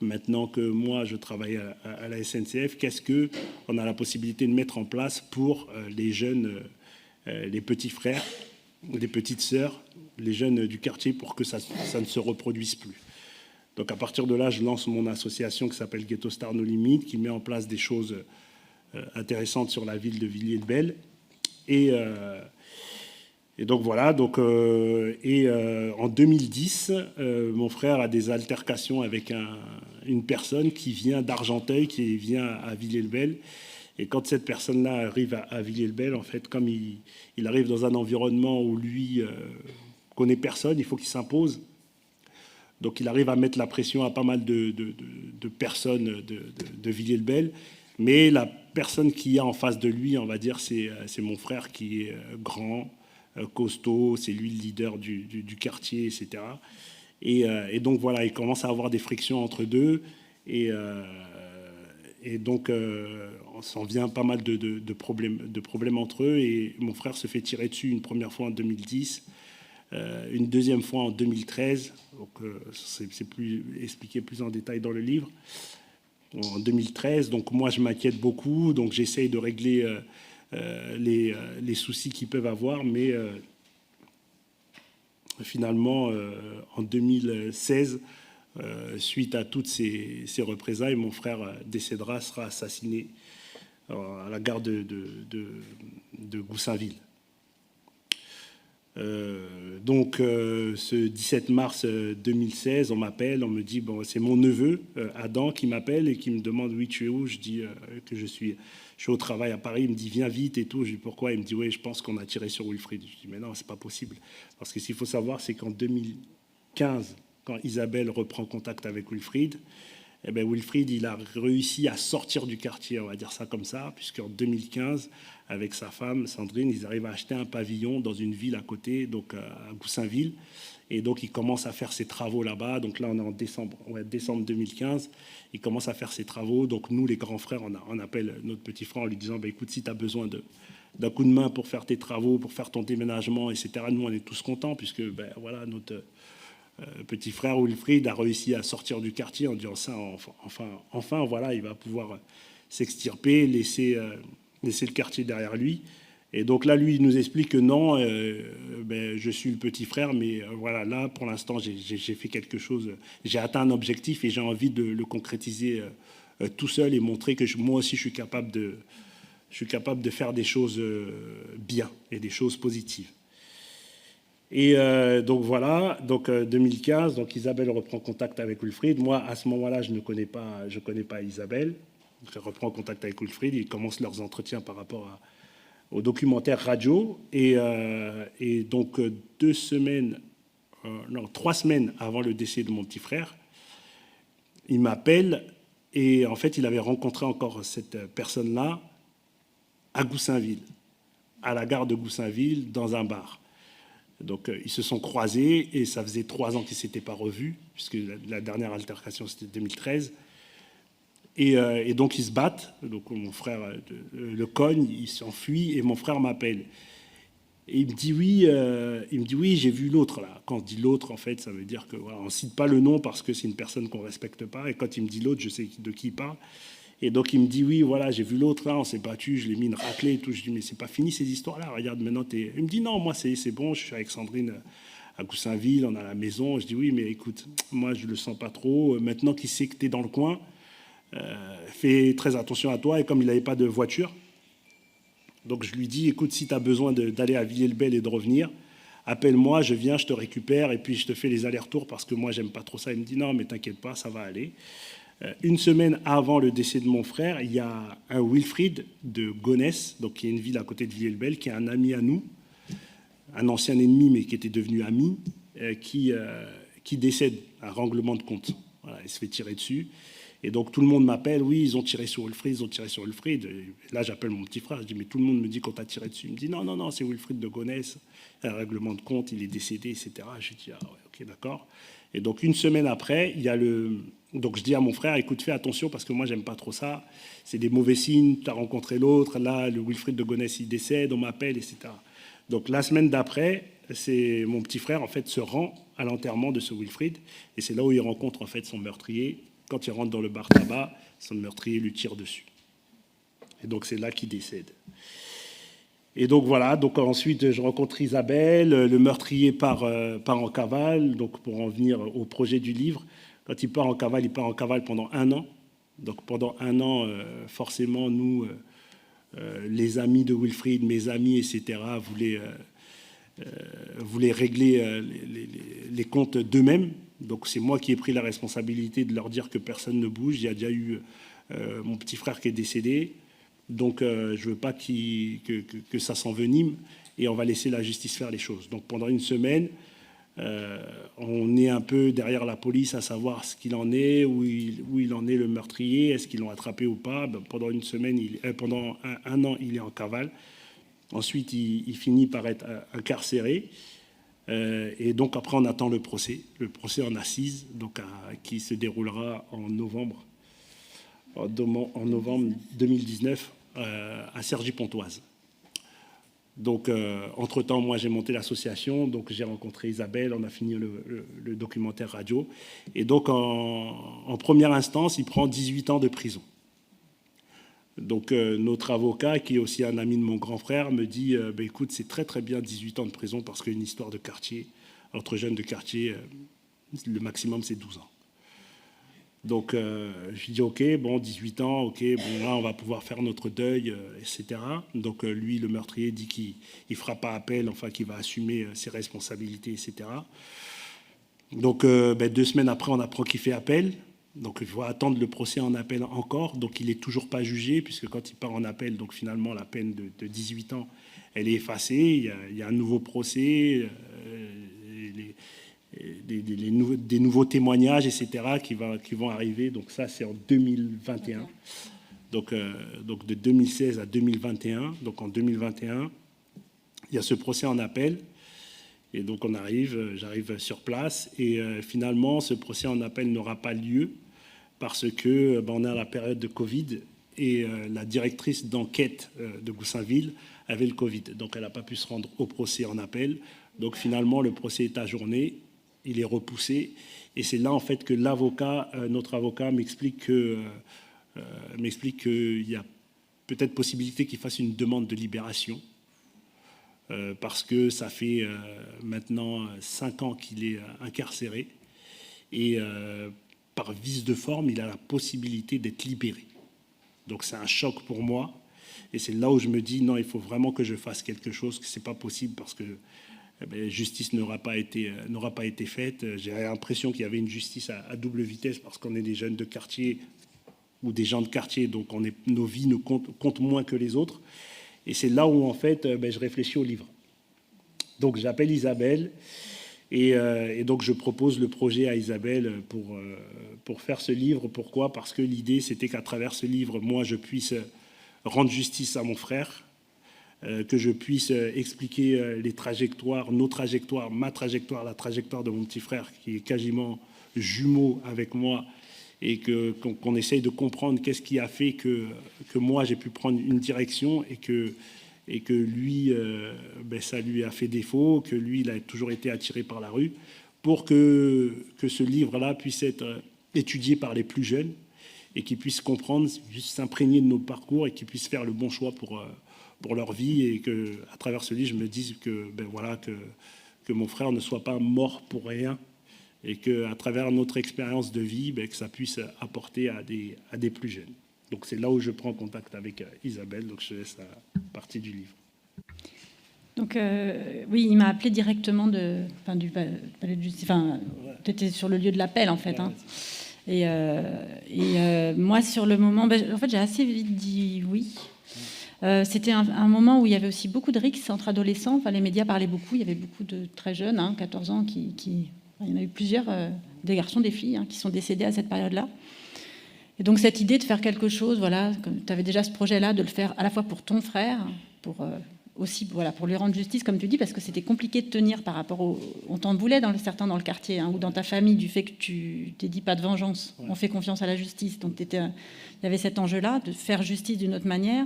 maintenant que moi je travaille à la SNCF, qu'est-ce qu'on a la possibilité de mettre en place pour les jeunes, les petits frères, les petites sœurs, les jeunes du quartier, pour que ça ne se reproduise plus. Donc à partir de là, je lance mon association qui s'appelle Ghetto Star No Limit, qui met en place des choses intéressantes sur la ville de Villiers-le-Bel. Et donc voilà, en 2010, mon frère a des altercations avec une personne qui vient d'Argenteuil, qui vient à Villiers-le-Bel. Et quand cette personne-là arrive à Villiers-le-Bel, en fait, comme il arrive dans un environnement où lui connaît personne, il faut qu'il s'impose. Donc il arrive à mettre la pression à pas mal de personnes de Villiers-le-Bel. Mais la personne qu'il y a en face de lui, on va dire, c'est mon frère qui est grand, costaud, c'est lui le leader du quartier, etc. Et donc voilà, il commence à avoir des frictions entre deux, et donc on s'en vient pas mal de problèmes entre eux, et mon frère se fait tirer dessus une première fois en 2010, une deuxième fois en 2013, donc c'est expliqué plus en détail dans le livre, en 2013. Donc moi je m'inquiète beaucoup, donc j'essaye de régler les soucis qu'ils peuvent avoir, mais finalement, en 2016, suite à toutes ces représailles, mon frère décédera, sera assassiné à la gare de Goussainville. Donc, ce 17 mars 2016, on m'appelle, on me dit, bon, c'est mon neveu, Adam, qui m'appelle et qui me demande, oui, tu es où? Je dis que je suis au travail à Paris. Il me dit, viens vite et tout. Je dis, pourquoi? Il me dit, oui, je pense qu'on a tiré sur Wilfried. Je dis, mais non, c'est pas possible. Parce que ce qu'il faut savoir, c'est qu'en 2015, quand Isabelle reprend contact avec Wilfried, eh bien, Wilfried, il a réussi à sortir du quartier, on va dire ça comme ça, puisqu'en 2015, avec sa femme, Sandrine, ils arrivent à acheter un pavillon dans une ville à côté, donc à Goussainville. Et donc, il commence à faire ses travaux là-bas. Donc là, on est en décembre 2015. Il commence à faire ses travaux. Donc nous, les grands frères, on appelle notre petit frère en lui disant, écoute, si tu as besoin d'un coup de main pour faire tes travaux, pour faire ton déménagement, etc., nous, on est tous contents, puisque voilà, notre petit frère Wilfried a réussi à sortir du quartier en disant ça, enfin, voilà, il va pouvoir s'extirper, laisser le quartier derrière lui. Et donc là, lui, il nous explique que non, je suis le petit frère, mais voilà, là, pour l'instant, j'ai fait quelque chose, j'ai atteint un objectif et j'ai envie de le concrétiser tout seul et montrer que moi aussi, je suis capable de faire des choses bien et des choses positives. Et donc voilà, donc 2015, donc Isabelle reprend contact avec Wilfried. Moi, à ce moment-là, je connais pas Isabelle. Donc, elle reprend contact avec Wilfried, ils commencent leurs entretiens par rapport au documentaire radio. Et donc 3 semaines avant le décès de mon petit frère, il m'appelle et en fait, il avait rencontré encore cette personne-là à Goussainville, à la gare de Goussainville, dans un bar. Donc, ils se sont croisés et ça faisait 3 ans qu'ils ne s'étaient pas revus, puisque la dernière altercation, c'était 2013. Et donc, ils se battent. Donc, mon frère le cogne, il s'enfuit et mon frère m'appelle. Et il me dit oui, j'ai vu l'autre là. Quand on dit l'autre, en fait, ça veut dire que voilà, on ne cite pas le nom parce que c'est une personne qu'on ne respecte pas. Et quand il me dit l'autre, je sais de qui il parle. Et donc il me dit oui, voilà, j'ai vu l'autre là, on s'est battu, je l'ai mis une raclée et tout. Je dis mais c'est pas fini ces histoires-là. Regarde maintenant, t'es. Il me dit non, moi c'est bon, je suis avec Sandrine à Goussainville, on a la maison. Je dis oui, mais écoute, moi je le sens pas trop. Maintenant qu'il sait que t'es dans le coin, fais très attention à toi. Et comme il n'avait pas de voiture. Donc je lui dis, écoute, si tu as besoin d'aller à Villiers-le-Bel et de revenir, appelle-moi, je viens, je te récupère et puis je te fais les allers-retours parce que moi, j'aime pas trop ça. Il me dit, non, mais t'inquiète pas, ça va aller. Une semaine avant le décès de mon frère, il y a un Wilfried de Gonesse, donc qui est une ville à côté de Villiers-le-Bel, qui est un ami à nous, un ancien ennemi, mais qui était devenu ami, qui décède à règlement de compte. Voilà, il se fait tirer dessus. Et donc tout le monde m'appelle, oui, ils ont tiré sur Wilfried, Là, j'appelle mon petit frère, je dis, mais tout le monde me dit qu'on t'a tiré dessus. Il me dit, non, c'est Wilfried de Gonesse, un règlement de compte, il est décédé, etc. Je dis, ah ouais, ok, d'accord. Et donc une semaine après, il y a Donc je dis à mon frère, écoute, fais attention parce que moi, j'aime pas trop ça. C'est des mauvais signes, tu as rencontré l'autre, là, le Wilfried de Gonesse, il décède, on m'appelle, etc. Donc la semaine d'après, c'est mon petit frère, en fait, se rend à l'enterrement de ce Wilfried. Et c'est là où il rencontre, en fait, son meurtrier. Quand il rentre dans le bar tabac, son meurtrier lui tire dessus. Et donc, c'est là qu'il décède. Et donc, voilà. Donc, ensuite, je rencontre Isabelle. Le meurtrier part en cavale. Donc, pour en venir au projet du livre, quand il part en cavale pendant 1 an. Donc, pendant 1 an, forcément, nous, les amis de Wilfried, mes amis, etc., voulaient régler les comptes d'eux-mêmes. Donc c'est moi qui ai pris la responsabilité de leur dire que personne ne bouge. Il y a déjà eu mon petit frère qui est décédé. Donc je ne veux pas que ça s'envenime et on va laisser la justice faire les choses. Donc pendant 1 semaine, on est un peu derrière la police à savoir ce qu'il en est, où il en est le meurtrier, est-ce qu'ils l'ont attrapé ou pas. Pendant 1 semaine, pendant un an, il est en cavale. Ensuite, il finit par être incarcéré. Et donc après, on attend le procès en assises, donc qui se déroulera en novembre 2019 à Cergy-Pontoise. Donc, entre-temps, moi, j'ai monté l'association, donc j'ai rencontré Isabelle, on a fini le documentaire radio. Et donc, en première instance, il prend 18 ans de prison. Donc, notre avocat, qui est aussi un ami de mon grand frère, me dit écoute, c'est très très bien 18 ans de prison parce qu'une histoire de quartier, entre jeunes de quartier, le maximum c'est 12 ans. Donc, je lui dis ok, bon, 18 ans, ok, bon, là on va pouvoir faire notre deuil, etc. Donc, lui, le meurtrier, dit qu'il ne fera pas appel, enfin qu'il va assumer ses responsabilités, etc. Donc, 2 semaines après, on apprend qu'il fait appel. Donc, il faut attendre le procès en appel encore. Donc, il n'est toujours pas jugé, puisque quand il part en appel, donc finalement, la peine de 18 ans, elle est effacée. Il y a un nouveau procès, des nouveaux témoignages, etc., qui vont arriver. Donc, ça, c'est en 2021. Donc, de 2016 à 2021. Donc, en 2021, il y a ce procès en appel. Et donc, j'arrive sur place. Et finalement, ce procès en appel n'aura pas lieu parce que on est à la période de Covid et la directrice d'enquête de Goussainville avait le Covid. Donc, elle n'a pas pu se rendre au procès en appel. Donc, finalement, le procès est ajourné, il est repoussé. Et c'est là, en fait, que notre avocat m'explique qu'il y a peut-être possibilité qu'il fasse une demande de libération. Parce que ça fait maintenant 5 ans qu'il est incarcéré. Et par vice de forme, il a la possibilité d'être libéré. Donc c'est un choc pour moi. Et c'est là où je me dis, non, il faut vraiment que je fasse quelque chose, que ce n'est pas possible parce que justice n'aura pas été faite. J'ai l'impression qu'il y avait une justice à double vitesse parce qu'on est des jeunes de quartier ou des gens de quartier, donc nos vies nous comptent moins que les autres. Et c'est là où, en fait, je réfléchis au livre. Donc, j'appelle Isabelle et donc, je propose le projet à Isabelle pour faire ce livre. Pourquoi ? Parce que l'idée, c'était qu'à travers ce livre, moi, je puisse rendre justice à mon frère, que je puisse expliquer les trajectoires, nos trajectoires, ma trajectoire, la trajectoire de mon petit frère, qui est quasiment jumeau avec moi, et qu'on essaye de comprendre qu'est-ce qui a fait que moi, j'ai pu prendre une direction et que lui, ça lui a fait défaut, que lui, il a toujours été attiré par la rue, pour que ce livre-là puisse être étudié par les plus jeunes et qu'ils puissent comprendre, puissent s'imprégner de nos parcours et qu'ils puissent faire le bon choix pour leur vie, et qu'à travers ce livre, je me dise que mon frère ne soit pas mort pour rien, et qu'à travers notre expérience de vie, que ça puisse apporter à des plus jeunes. Donc c'est là où je prends contact avec Isabelle, donc je laisse la partie du livre. Donc oui, il m'a appelé directement tu étais sur le lieu de l'appel en fait. Hein. Et moi sur le moment, en fait j'ai assez vite dit oui. C'était un moment où il y avait aussi beaucoup de rixes entre adolescents. Enfin, les médias parlaient beaucoup, il y avait beaucoup de très jeunes, 14 ans, il y en a eu plusieurs, des garçons, des filles, qui sont décédés à cette période-là. Et donc cette idée de faire quelque chose, voilà, tu avais déjà ce projet-là, de le faire à la fois pour ton frère, pour aussi pour lui rendre justice, comme tu dis, parce que c'était compliqué de tenir par rapport on t'en voulait certains dans le quartier, ou dans ta famille, du fait que tu t'es dit pas de vengeance, on fait confiance à la justice. Donc il y avait cet enjeu-là de faire justice d'une autre manière,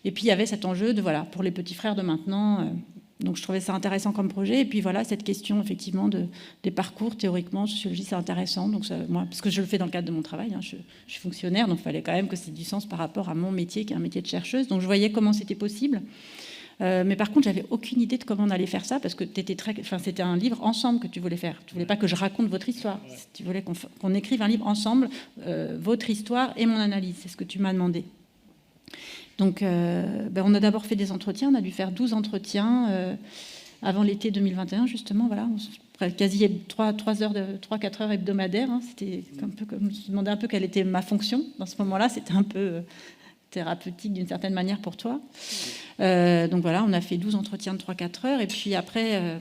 et puis il y avait cet enjeu de pour les petits frères de maintenant. Donc je trouvais ça intéressant comme projet. Et puis voilà, cette question effectivement des parcours, théoriquement, sociologie, c'est intéressant. Donc moi, parce que je le fais dans le cadre de mon travail, je suis fonctionnaire, donc il fallait quand même que c'est du sens par rapport à mon métier, qui est un métier de chercheuse. Donc je voyais comment c'était possible. Mais par contre, j'avais aucune idée de comment on allait faire ça, parce que c'était un livre ensemble que tu voulais faire. Tu voulais pas que je raconte votre histoire. Tu voulais qu'on écrive un livre ensemble, votre histoire et mon analyse. C'est ce que tu m'as demandé. Donc, on a d'abord fait des entretiens. On a dû faire 12 entretiens avant l'été 2021, justement. Voilà, quasi 3-4 heures hebdomadaires. C'était un peu comme je me demandais un peu quelle était ma fonction dans ce moment-là. C'était un peu thérapeutique d'une certaine manière pour toi. Donc voilà, on a fait 12 entretiens de 3-4 heures. Et puis après,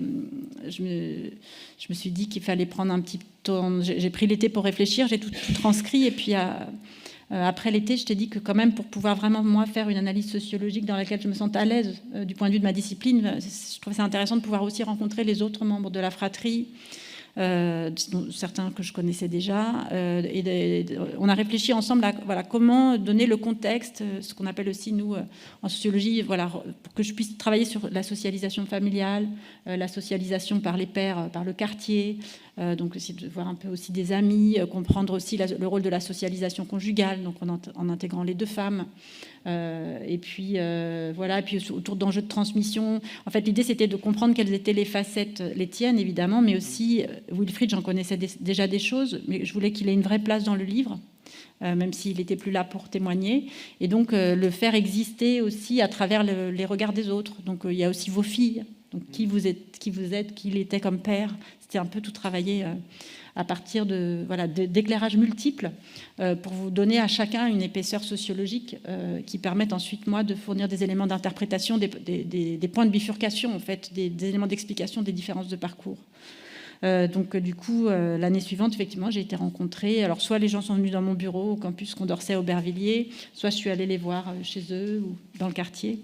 je me suis dit qu'il fallait prendre un petit temps. J'ai pris l'été pour réfléchir. J'ai tout transcrit. Et puis après l'été, je t'ai dit que quand même, pour pouvoir vraiment, moi, faire une analyse sociologique dans laquelle je me sente à l'aise du point de vue de ma discipline, je trouvais ça intéressant de pouvoir aussi rencontrer les autres membres de la fratrie, certains que je connaissais déjà. On a réfléchi ensemble à comment donner le contexte, ce qu'on appelle aussi, nous, en sociologie, pour que je puisse travailler sur la socialisation familiale, la socialisation par les pairs, par le quartier, donc essayer de voir un peu aussi des amis, comprendre aussi le rôle de la socialisation conjugale, donc en intégrant les deux femmes. Et puis autour d'enjeux de transmission. En fait, l'idée, c'était de comprendre quelles étaient les facettes, les tiennes, évidemment, mais aussi, Wilfried, j'en connaissais déjà des choses, mais je voulais qu'il ait une vraie place dans le livre, même s'il n'était plus là pour témoigner. Et donc, le faire exister aussi à travers les regards des autres. Donc, il y a aussi vos filles, donc qui vous êtes, qui il était comme père. C'était un peu tout travaillé à partir d'éclairages multiples pour vous donner à chacun une épaisseur sociologique qui permette ensuite, moi, de fournir des éléments d'interprétation, des points de bifurcation, en fait, des éléments d'explication des différences de parcours. Donc, du coup, l'année suivante, effectivement, j'ai été rencontrée. Alors, soit les gens sont venus dans mon bureau au campus Condorcet à Aubervilliers, soit je suis allée les voir chez eux ou dans le quartier.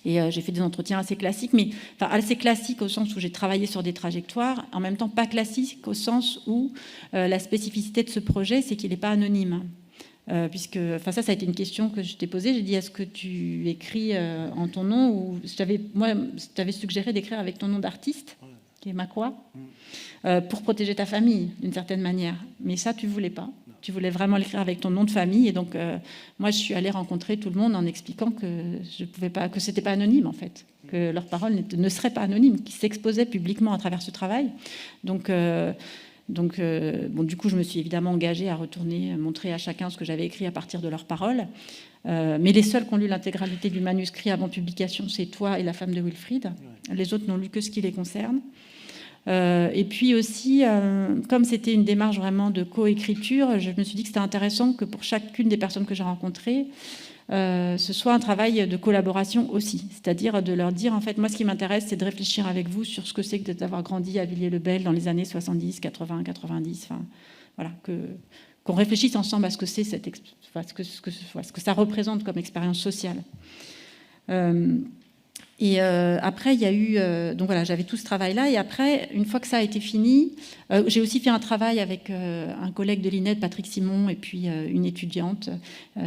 Et j'ai fait des entretiens assez classiques, mais assez classiques au sens où j'ai travaillé sur des trajectoires, en même temps pas classiques au sens où la spécificité de ce projet, c'est qu'il n'est pas anonyme. Puisque ça a été une question que je t'ai posée. J'ai dit, est-ce que tu écris en ton nom, ou je t'avais suggéré d'écrire avec ton nom d'artiste, qui est Macroix, pour protéger ta famille d'une certaine manière. Mais ça, tu voulais pas. Tu voulais vraiment l'écrire avec ton nom de famille. Et donc, moi, je suis allée rencontrer tout le monde en expliquant que je pouvais pas, que c'était pas anonyme, en fait, que leurs paroles ne seraient pas anonymes, qu'ils s'exposaient publiquement à travers ce travail. Donc, du coup, je me suis évidemment engagée à retourner montrer à chacun ce que j'avais écrit à partir de leurs paroles. Mais les seuls qui ont lu l'intégralité du manuscrit avant publication, c'est toi et la femme de Wilfried. Les autres n'ont lu que ce qui les concerne. Et puis aussi, comme c'était une démarche vraiment de coécriture, je me suis dit que c'était intéressant que pour chacune des personnes que j'ai rencontrées, ce soit un travail de collaboration aussi. C'est-à-dire de leur dire, en fait, moi, ce qui m'intéresse, c'est de réfléchir avec vous sur ce que c'est que d'avoir grandi à Villiers-le-Bel dans les années 70, 80, 90. Enfin, voilà, qu'on réfléchisse ensemble à ce que c'est ce que ça représente comme expérience sociale. Et après, il y a eu... donc voilà, j'avais tout ce travail-là. Et après, une fois que ça a été fini, j'ai aussi fait un travail avec un collègue de l'INED, Patrick Simon, et puis une étudiante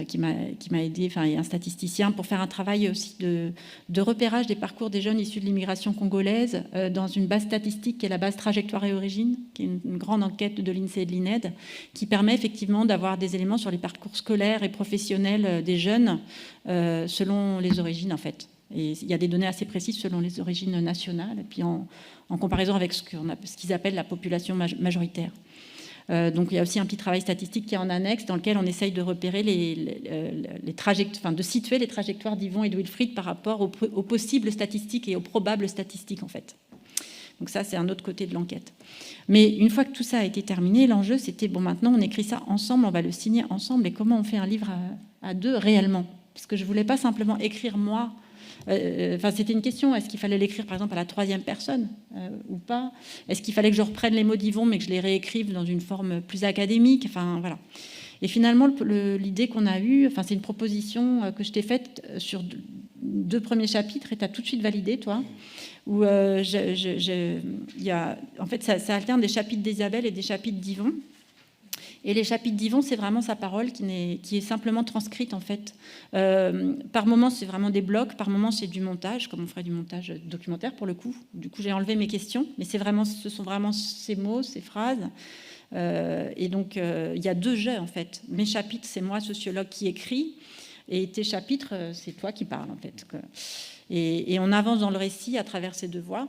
qui m'a aidé, enfin, et un statisticien, pour faire un travail aussi de repérage des parcours des jeunes issus de l'immigration congolaise dans une base statistique qui est la base Trajectoire et Origine, qui est une grande enquête de l'INSEE et de l'INED, qui permet effectivement d'avoir des éléments sur les parcours scolaires et professionnels des jeunes selon les origines, en fait. Et il y a des données assez précises selon les origines nationales, et puis en comparaison avec ce qu'ils appellent la population majoritaire. Donc il y a aussi un petit travail statistique qui est en annexe, dans lequel on essaye de repérer les trajectoires, enfin de situer les trajectoires d'Yvon et de Wilfried par rapport aux possibles statistiques et aux probables statistiques, en fait. Donc ça, c'est un autre côté de l'enquête. Mais une fois que tout ça a été terminé, l'enjeu, c'était, bon, maintenant, on écrit ça ensemble, on va le signer ensemble, et comment on fait un livre à deux réellement? Parce que je ne voulais pas simplement écrire moi. Enfin, c'était une question, est-ce qu'il fallait l'écrire par exemple à la troisième personne ou pas? Est-ce qu'il fallait que je reprenne les mots d'Yvon mais que je les réécrive dans une forme plus académique? Enfin, voilà. Et finalement, l'idée qu'on a eue, enfin, c'est une proposition que je t'ai faite sur deux premiers chapitres, et tu as tout de suite validé, toi, où en fait, ça alterne des chapitres d'Isabelle et des chapitres d'Yvon. Et les chapitres d'Yvon, c'est vraiment sa parole qui est simplement transcrite, en fait. Par moments, c'est vraiment des blocs. Par moments, c'est du montage, comme on ferait du montage documentaire, pour le coup. Du coup, j'ai enlevé mes questions. Mais ce sont vraiment ces mots, ces phrases. Et donc, il y a deux jeux, en fait. Mes chapitres, c'est moi, sociologue, qui écris. Et tes chapitres, c'est toi qui parles, en fait. Et on avance dans le récit à travers ces deux voies.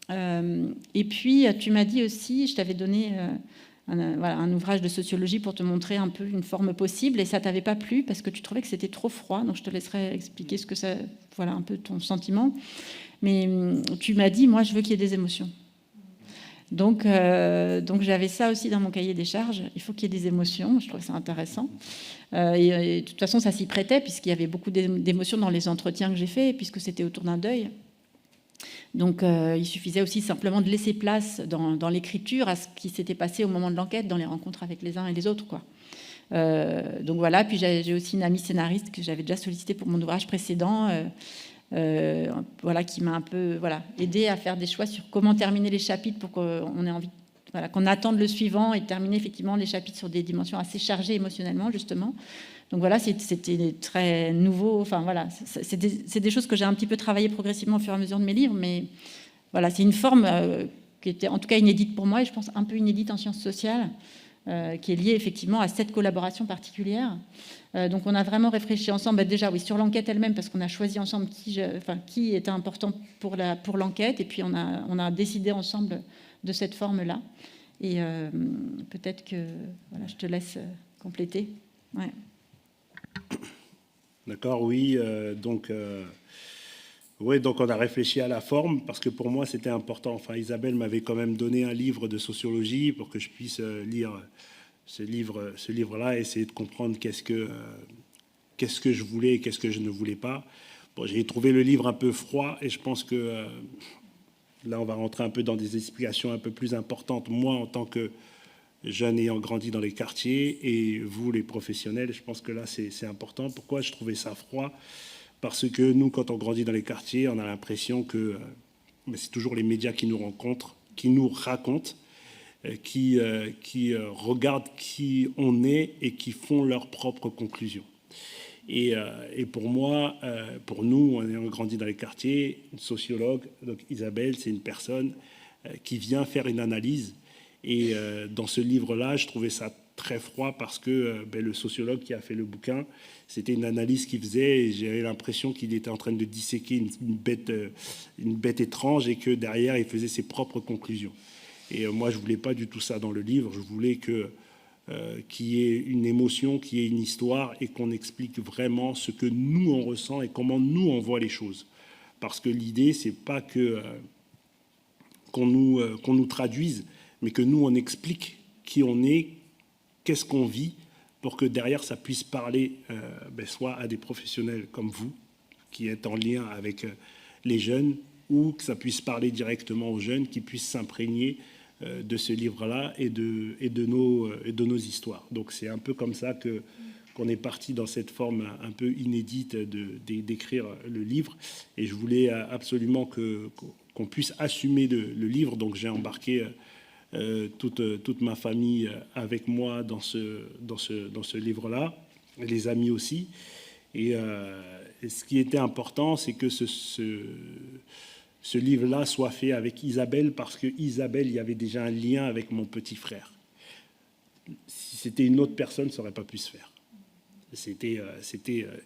Et puis, tu m'as dit aussi, je t'avais donné... un ouvrage de sociologie pour te montrer un peu une forme possible, et ça t'avait pas plu parce que tu trouvais que c'était trop froid, donc je te laisserai expliquer ce que ça, voilà un peu ton sentiment. Mais tu m'as dit, moi je veux qu'il y ait des émotions. Donc j'avais ça aussi dans mon cahier des charges, il faut qu'il y ait des émotions, je trouvais ça intéressant. Et de toute façon ça s'y prêtait puisqu'il y avait beaucoup d'émotions dans les entretiens que j'ai faits, puisque c'était autour d'un deuil. Donc il suffisait aussi simplement de laisser place dans l'écriture à ce qui s'était passé au moment de l'enquête, dans les rencontres avec les uns et les autres, quoi. Donc voilà, puis j'ai aussi une amie scénariste que j'avais déjà sollicitée pour mon ouvrage précédent, voilà, qui m'a un peu aidée à faire des choix sur comment terminer les chapitres pour qu'on ait envie, qu'on attende le suivant et terminer effectivement les chapitres sur des dimensions assez chargées émotionnellement, justement. Donc voilà, c'était très nouveau. Enfin voilà, c'est des choses que j'ai un petit peu travaillé progressivement au fur et à mesure de mes livres, mais voilà, c'est une forme qui était en tout cas inédite pour moi, et je pense un peu inédite en sciences sociales, qui est liée effectivement à cette collaboration particulière. Donc on a vraiment réfléchi ensemble, déjà oui, sur l'enquête elle-même, parce qu'on a choisi ensemble qui était important pour l'enquête, et puis on a décidé ensemble de cette forme-là. Et peut-être que voilà, je te laisse compléter. Ouais. D'accord, oui. Donc on a réflechi à la forme parce que pour moi c'était important. Enfin, Isabelle m'avait quand même donné un livre de sociologie pour que je puisse lire ce livre-là et essayer de comprendre qu'est-ce que je voulais et qu'est-ce que je ne voulais pas. Bon, j'ai trouvé le livre un peu froid et je pense que là on va rentrer un peu dans des explications un peu plus importantes. Moi, en tant que jeune ayant grandi dans les quartiers, et vous, les professionnels, je pense que là, c'est important. Pourquoi je trouvais ça froid? Parce que nous, quand on grandit dans les quartiers, on a l'impression que c'est toujours les médias qui nous rencontrent, qui nous racontent, qui regardent qui on est et qui font leurs propres conclusions. Et pour moi, pour nous, on ayant grandi dans les quartiers, une sociologue, donc Isabelle, c'est une personne qui vient faire une analyse. Et dans ce livre-là, je trouvais ça très froid parce que le sociologue qui a fait le bouquin, c'était une analyse qu'il faisait et j'avais l'impression qu'il était en train de disséquer une bête étrange et que derrière, il faisait ses propres conclusions. Et moi, je ne voulais pas du tout ça dans le livre. Je voulais qu'il y ait une émotion, qu'il y ait une histoire et qu'on explique vraiment ce que nous, on ressent et comment nous, on voit les choses. Parce que l'idée, ce n'est pas qu'on nous traduise, mais que nous, on explique qui on est, qu'est-ce qu'on vit pour que derrière, ça puisse parler soit à des professionnels comme vous, qui êtes en lien avec les jeunes, ou que ça puisse parler directement aux jeunes qui puissent s'imprégner de ce livre-là et de nos histoires. Donc c'est un peu comme ça qu'on est parti dans cette forme un peu inédite d'écrire le livre. Et je voulais absolument qu'on puisse assumer le livre. Donc j'ai embarqué toute ma famille avec moi dans ce livre-là, les amis aussi. Et ce qui était important, c'est que ce livre-là soit fait avec Isabelle, parce que Isabelle, il y avait déjà un lien avec mon petit frère. Si c'était une autre personne, ça n'aurait pas pu se faire. C'était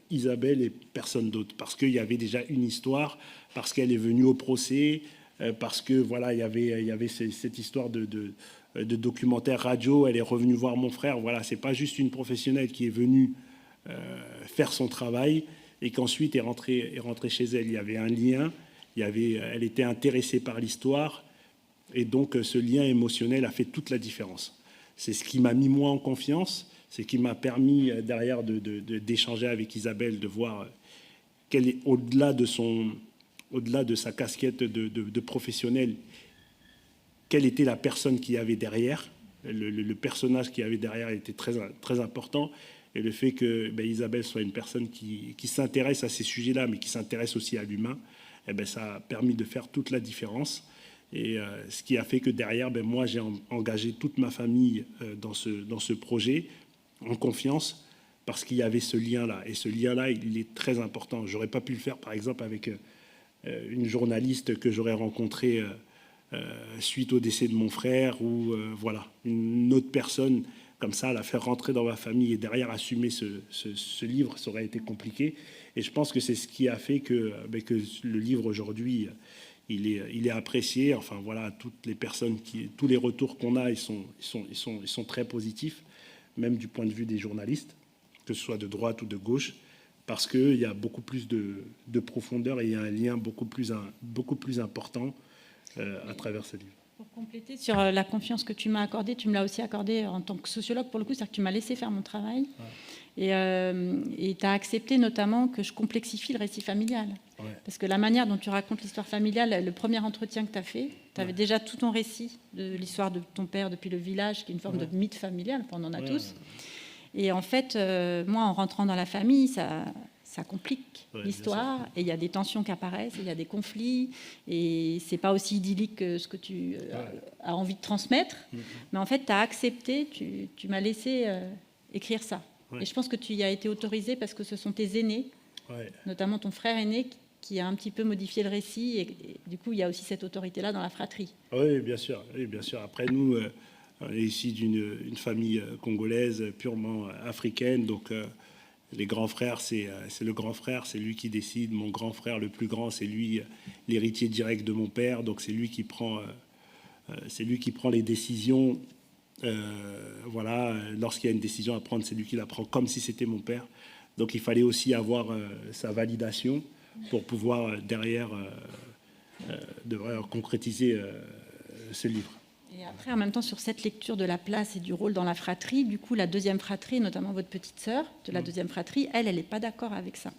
Isabelle et personne d'autre, parce qu'il y avait déjà une histoire, parce qu'elle est venue au procès, parce que voilà, il y avait cette histoire de documentaire radio. Elle est revenue voir mon frère. Voilà, c'est pas juste une professionnelle qui est venue faire son travail et qu'ensuite est rentrée chez elle. Il y avait un lien. Elle était intéressée par l'histoire, et donc ce lien émotionnel a fait toute la différence. C'est ce qui m'a mis moi en confiance, c'est ce qui m'a permis derrière d'échanger avec Isabelle, de voir qu'elle est au-delà de sa casquette de professionnel, quelle était la personne qu'il y avait derrière. Le personnage qu'il y avait derrière était très, très important. Et le fait que Isabelle soit une personne qui s'intéresse à ces sujets-là, mais qui s'intéresse aussi à l'humain, ça a permis de faire toute la différence. Et ce qui a fait que derrière, moi, j'ai engagé toute ma famille dans ce projet, en confiance, parce qu'il y avait ce lien-là. Et ce lien-là, il est très important. Je n'aurais pas pu le faire, par exemple, avec une journaliste que j'aurais rencontrée suite au décès de mon frère, ou voilà, une autre personne comme ça, la faire rentrer dans ma famille et derrière assumer ce livre, ça aurait été compliqué. Et je pense que c'est ce qui a fait que le livre aujourd'hui, il est apprécié. Enfin voilà, toutes les personnes tous les retours qu'on a, ils sont très positifs, même du point de vue des journalistes, que ce soit de droite ou de gauche, parce qu'il y a beaucoup plus de profondeur et il y a un lien beaucoup plus important à travers ce livre. Pour compléter sur la confiance que tu m'as accordée, tu me l'as aussi accordée en tant que sociologue, pour le coup, c'est-à-dire que tu m'as laissé faire mon travail. Ouais. Et tu as accepté notamment que je complexifie le récit familial. Ouais. Parce que la manière dont tu racontes l'histoire familiale, le premier entretien que tu as fait, tu avais déjà tout ton récit de l'histoire de ton père depuis le village, qui est une forme de mythe familial, on en a tous. Et en fait, moi, en rentrant dans la famille, ça complique l'histoire, et il y a des tensions qui apparaissent, il y a des conflits, et c'est pas aussi idyllique que ce que tu as envie de transmettre. Mais en fait, tu as accepté, tu m'as laissé écrire ça. Et je pense que tu y as été autorisé parce que ce sont tes aînés, notamment ton frère aîné, qui a un petit peu modifié le récit, et du coup, il y a aussi cette autorité-là dans la fratrie. Oui, bien sûr. Après, nous, on est ici d'une famille congolaise purement africaine, donc les grands frères, c'est le grand frère, c'est lui qui décide. Mon grand frère, le plus grand, c'est lui, l'héritier direct de mon père. Donc c'est lui qui prend les décisions. Voilà, lorsqu'il y a une décision à prendre, c'est lui qui la prend, comme si c'était mon père. Donc il fallait aussi avoir sa validation pour pouvoir derrière concrétiser ce livre. Et après, en même temps, sur cette lecture de la place et du rôle dans la fratrie, du coup, la deuxième fratrie, notamment votre petite sœur de la deuxième fratrie, elle n'est pas d'accord avec ça.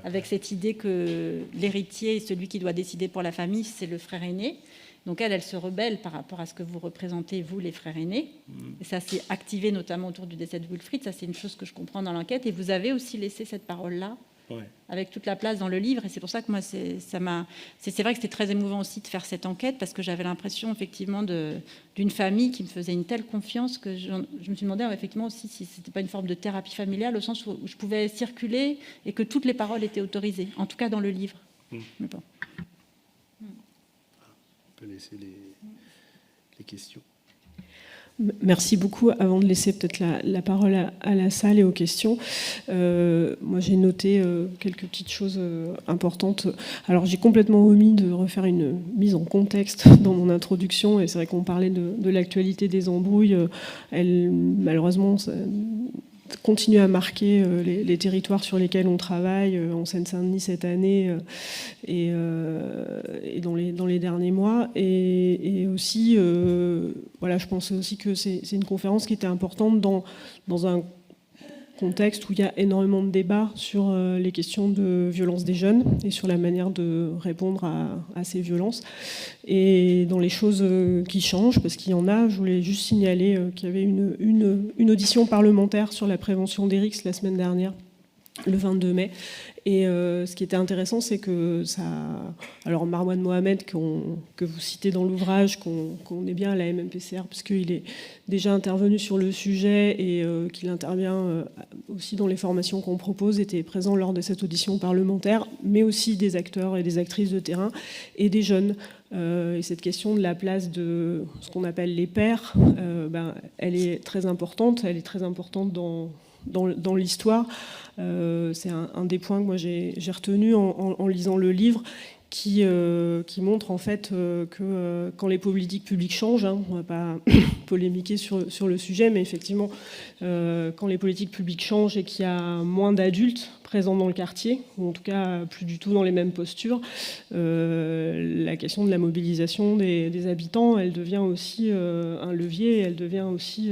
Avec cette idée que l'héritier, celui qui doit décider pour la famille, c'est le frère aîné. Donc elle se rebelle par rapport à ce que vous représentez, vous, les frères aînés. Et ça s'est activé notamment autour du décès de Wilfried. Ça, c'est une chose que je comprends dans l'enquête. Et vous avez aussi laissé cette parole-là, avec toute la place dans le livre. Et c'est pour ça que moi, c'est vrai que c'était très émouvant aussi de faire cette enquête, parce que j'avais l'impression effectivement d'une famille qui me faisait une telle confiance que je me suis demandé effectivement aussi si c'était pas une forme de thérapie familiale, au sens où je pouvais circuler et que toutes les paroles étaient autorisées, en tout cas dans le livre. Mais bon. On peut laisser les questions. Merci beaucoup. Avant de laisser peut-être la parole à la salle et aux questions, moi j'ai noté quelques petites choses importantes. Alors j'ai complètement omis de refaire une mise en contexte dans mon introduction, et c'est vrai qu'on parlait de l'actualité des embrouilles. Elle, malheureusement, ça continue à marquer les territoires sur lesquels on travaille, en Seine-Saint-Denis cette année et dans les derniers mois. Et aussi, voilà, je pense aussi que c'est une conférence qui était importante dans un contexte où il y a énormément de débats sur les questions de violence des jeunes et sur la manière de répondre à ces violences. Et dans les choses qui changent, parce qu'il y en a, je voulais juste signaler qu'il y avait une audition parlementaire sur la prévention des risques la semaine dernière, le 22 mai. Et ce qui était intéressant, c'est que ça... Alors Marwan Mohamed, que vous citez dans l'ouvrage, qu'on est bien à la MMPCR, puisqu'il est déjà intervenu sur le sujet et qu'il intervient aussi dans les formations qu'on propose, était présent lors de cette audition parlementaire, mais aussi des acteurs et des actrices de terrain et des jeunes. Et cette question de la place de ce qu'on appelle les pairs, elle est très importante. Elle est très importante dans l'histoire. C'est un des points que moi j'ai retenu en lisant le livre, qui montre en fait que quand les politiques publiques changent, on ne va pas polémiquer sur le sujet, mais effectivement, quand les politiques publiques changent et qu'il y a moins d'adultes présents dans le quartier, ou en tout cas plus du tout dans les mêmes postures, la question de la mobilisation des habitants, elle devient aussi un levier, elle devient aussi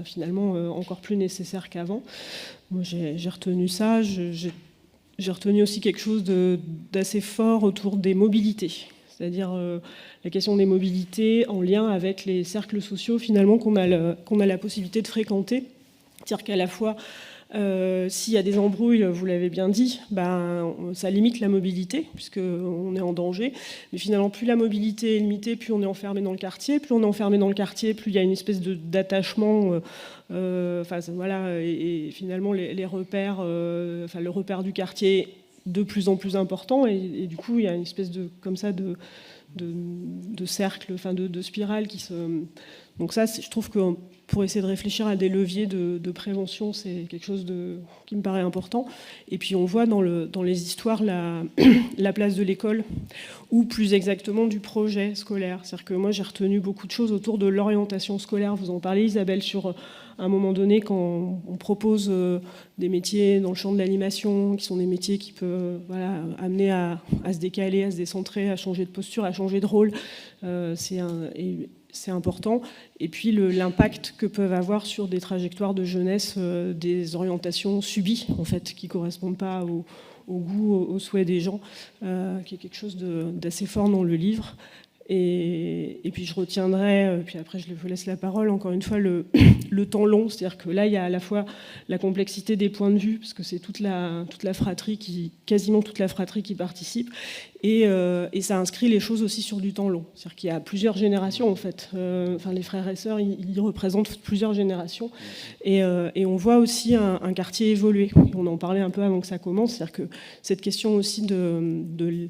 finalement encore plus nécessaire qu'avant. Moi j'ai retenu ça, j'ai retenu aussi quelque chose d'assez fort autour des mobilités, c'est-à-dire la question des mobilités en lien avec les cercles sociaux finalement qu'on a la possibilité de fréquenter. C'est-à-dire qu'à la fois, s'il y a des embrouilles, vous l'avez bien dit, ça limite la mobilité, puisqu'on est en danger. Mais finalement, plus la mobilité est limitée, plus on est enfermé dans le quartier. Plus on est enfermé dans le quartier, plus il y a une espèce d'attachement... et finalement les repères, le repère du quartier est de plus en plus important et du coup il y a une espèce de cercle, de spirale qui se. Donc ça, je trouve que pour essayer de réfléchir à des leviers de prévention, c'est quelque chose qui me paraît important. Et puis on voit dans les histoires la place de l'école, ou plus exactement du projet scolaire. C'est-à-dire que moi j'ai retenu beaucoup de choses autour de l'orientation scolaire. Vous en parlez, Isabelle, sur à un moment donné quand on propose des métiers dans le champ de l'animation, qui sont des métiers qui peuvent amener à se décaler, à se décentrer, à changer de posture, à changer de rôle. C'est important. Et puis l'impact que peuvent avoir sur des trajectoires de jeunesse des orientations subies, en fait, qui ne correspondent pas au goût, aux souhaits des gens, qui est quelque chose d'assez fort dans le livre. Et puis je retiendrai, puis après je vous laisse la parole, encore une fois, le temps long, c'est-à-dire que là il y a à la fois la complexité des points de vue, parce que c'est toute la fratrie quasiment toute la fratrie qui participe, et ça inscrit les choses aussi sur du temps long. C'est-à-dire qu'il y a plusieurs générations en fait. Les frères et sœurs, ils représentent plusieurs générations, et on voit aussi un quartier évoluer. On en parlait un peu avant que ça commence, c'est-à-dire que cette question aussi de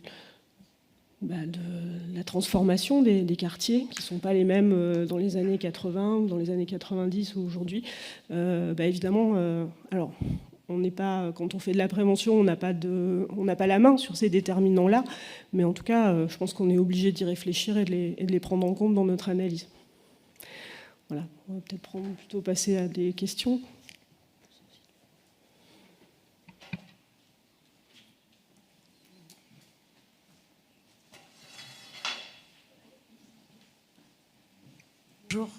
la transformation des quartiers, qui ne sont pas les mêmes dans les années 80 ou dans les années 90 ou aujourd'hui. Évidemment, alors, on n'est pas, quand on fait de la prévention, on n'a pas la main sur ces déterminants-là, mais en tout cas, je pense qu'on est obligé d'y réfléchir et de les prendre en compte dans notre analyse. Voilà, on va peut-être plutôt passer à des questions. Bonjour,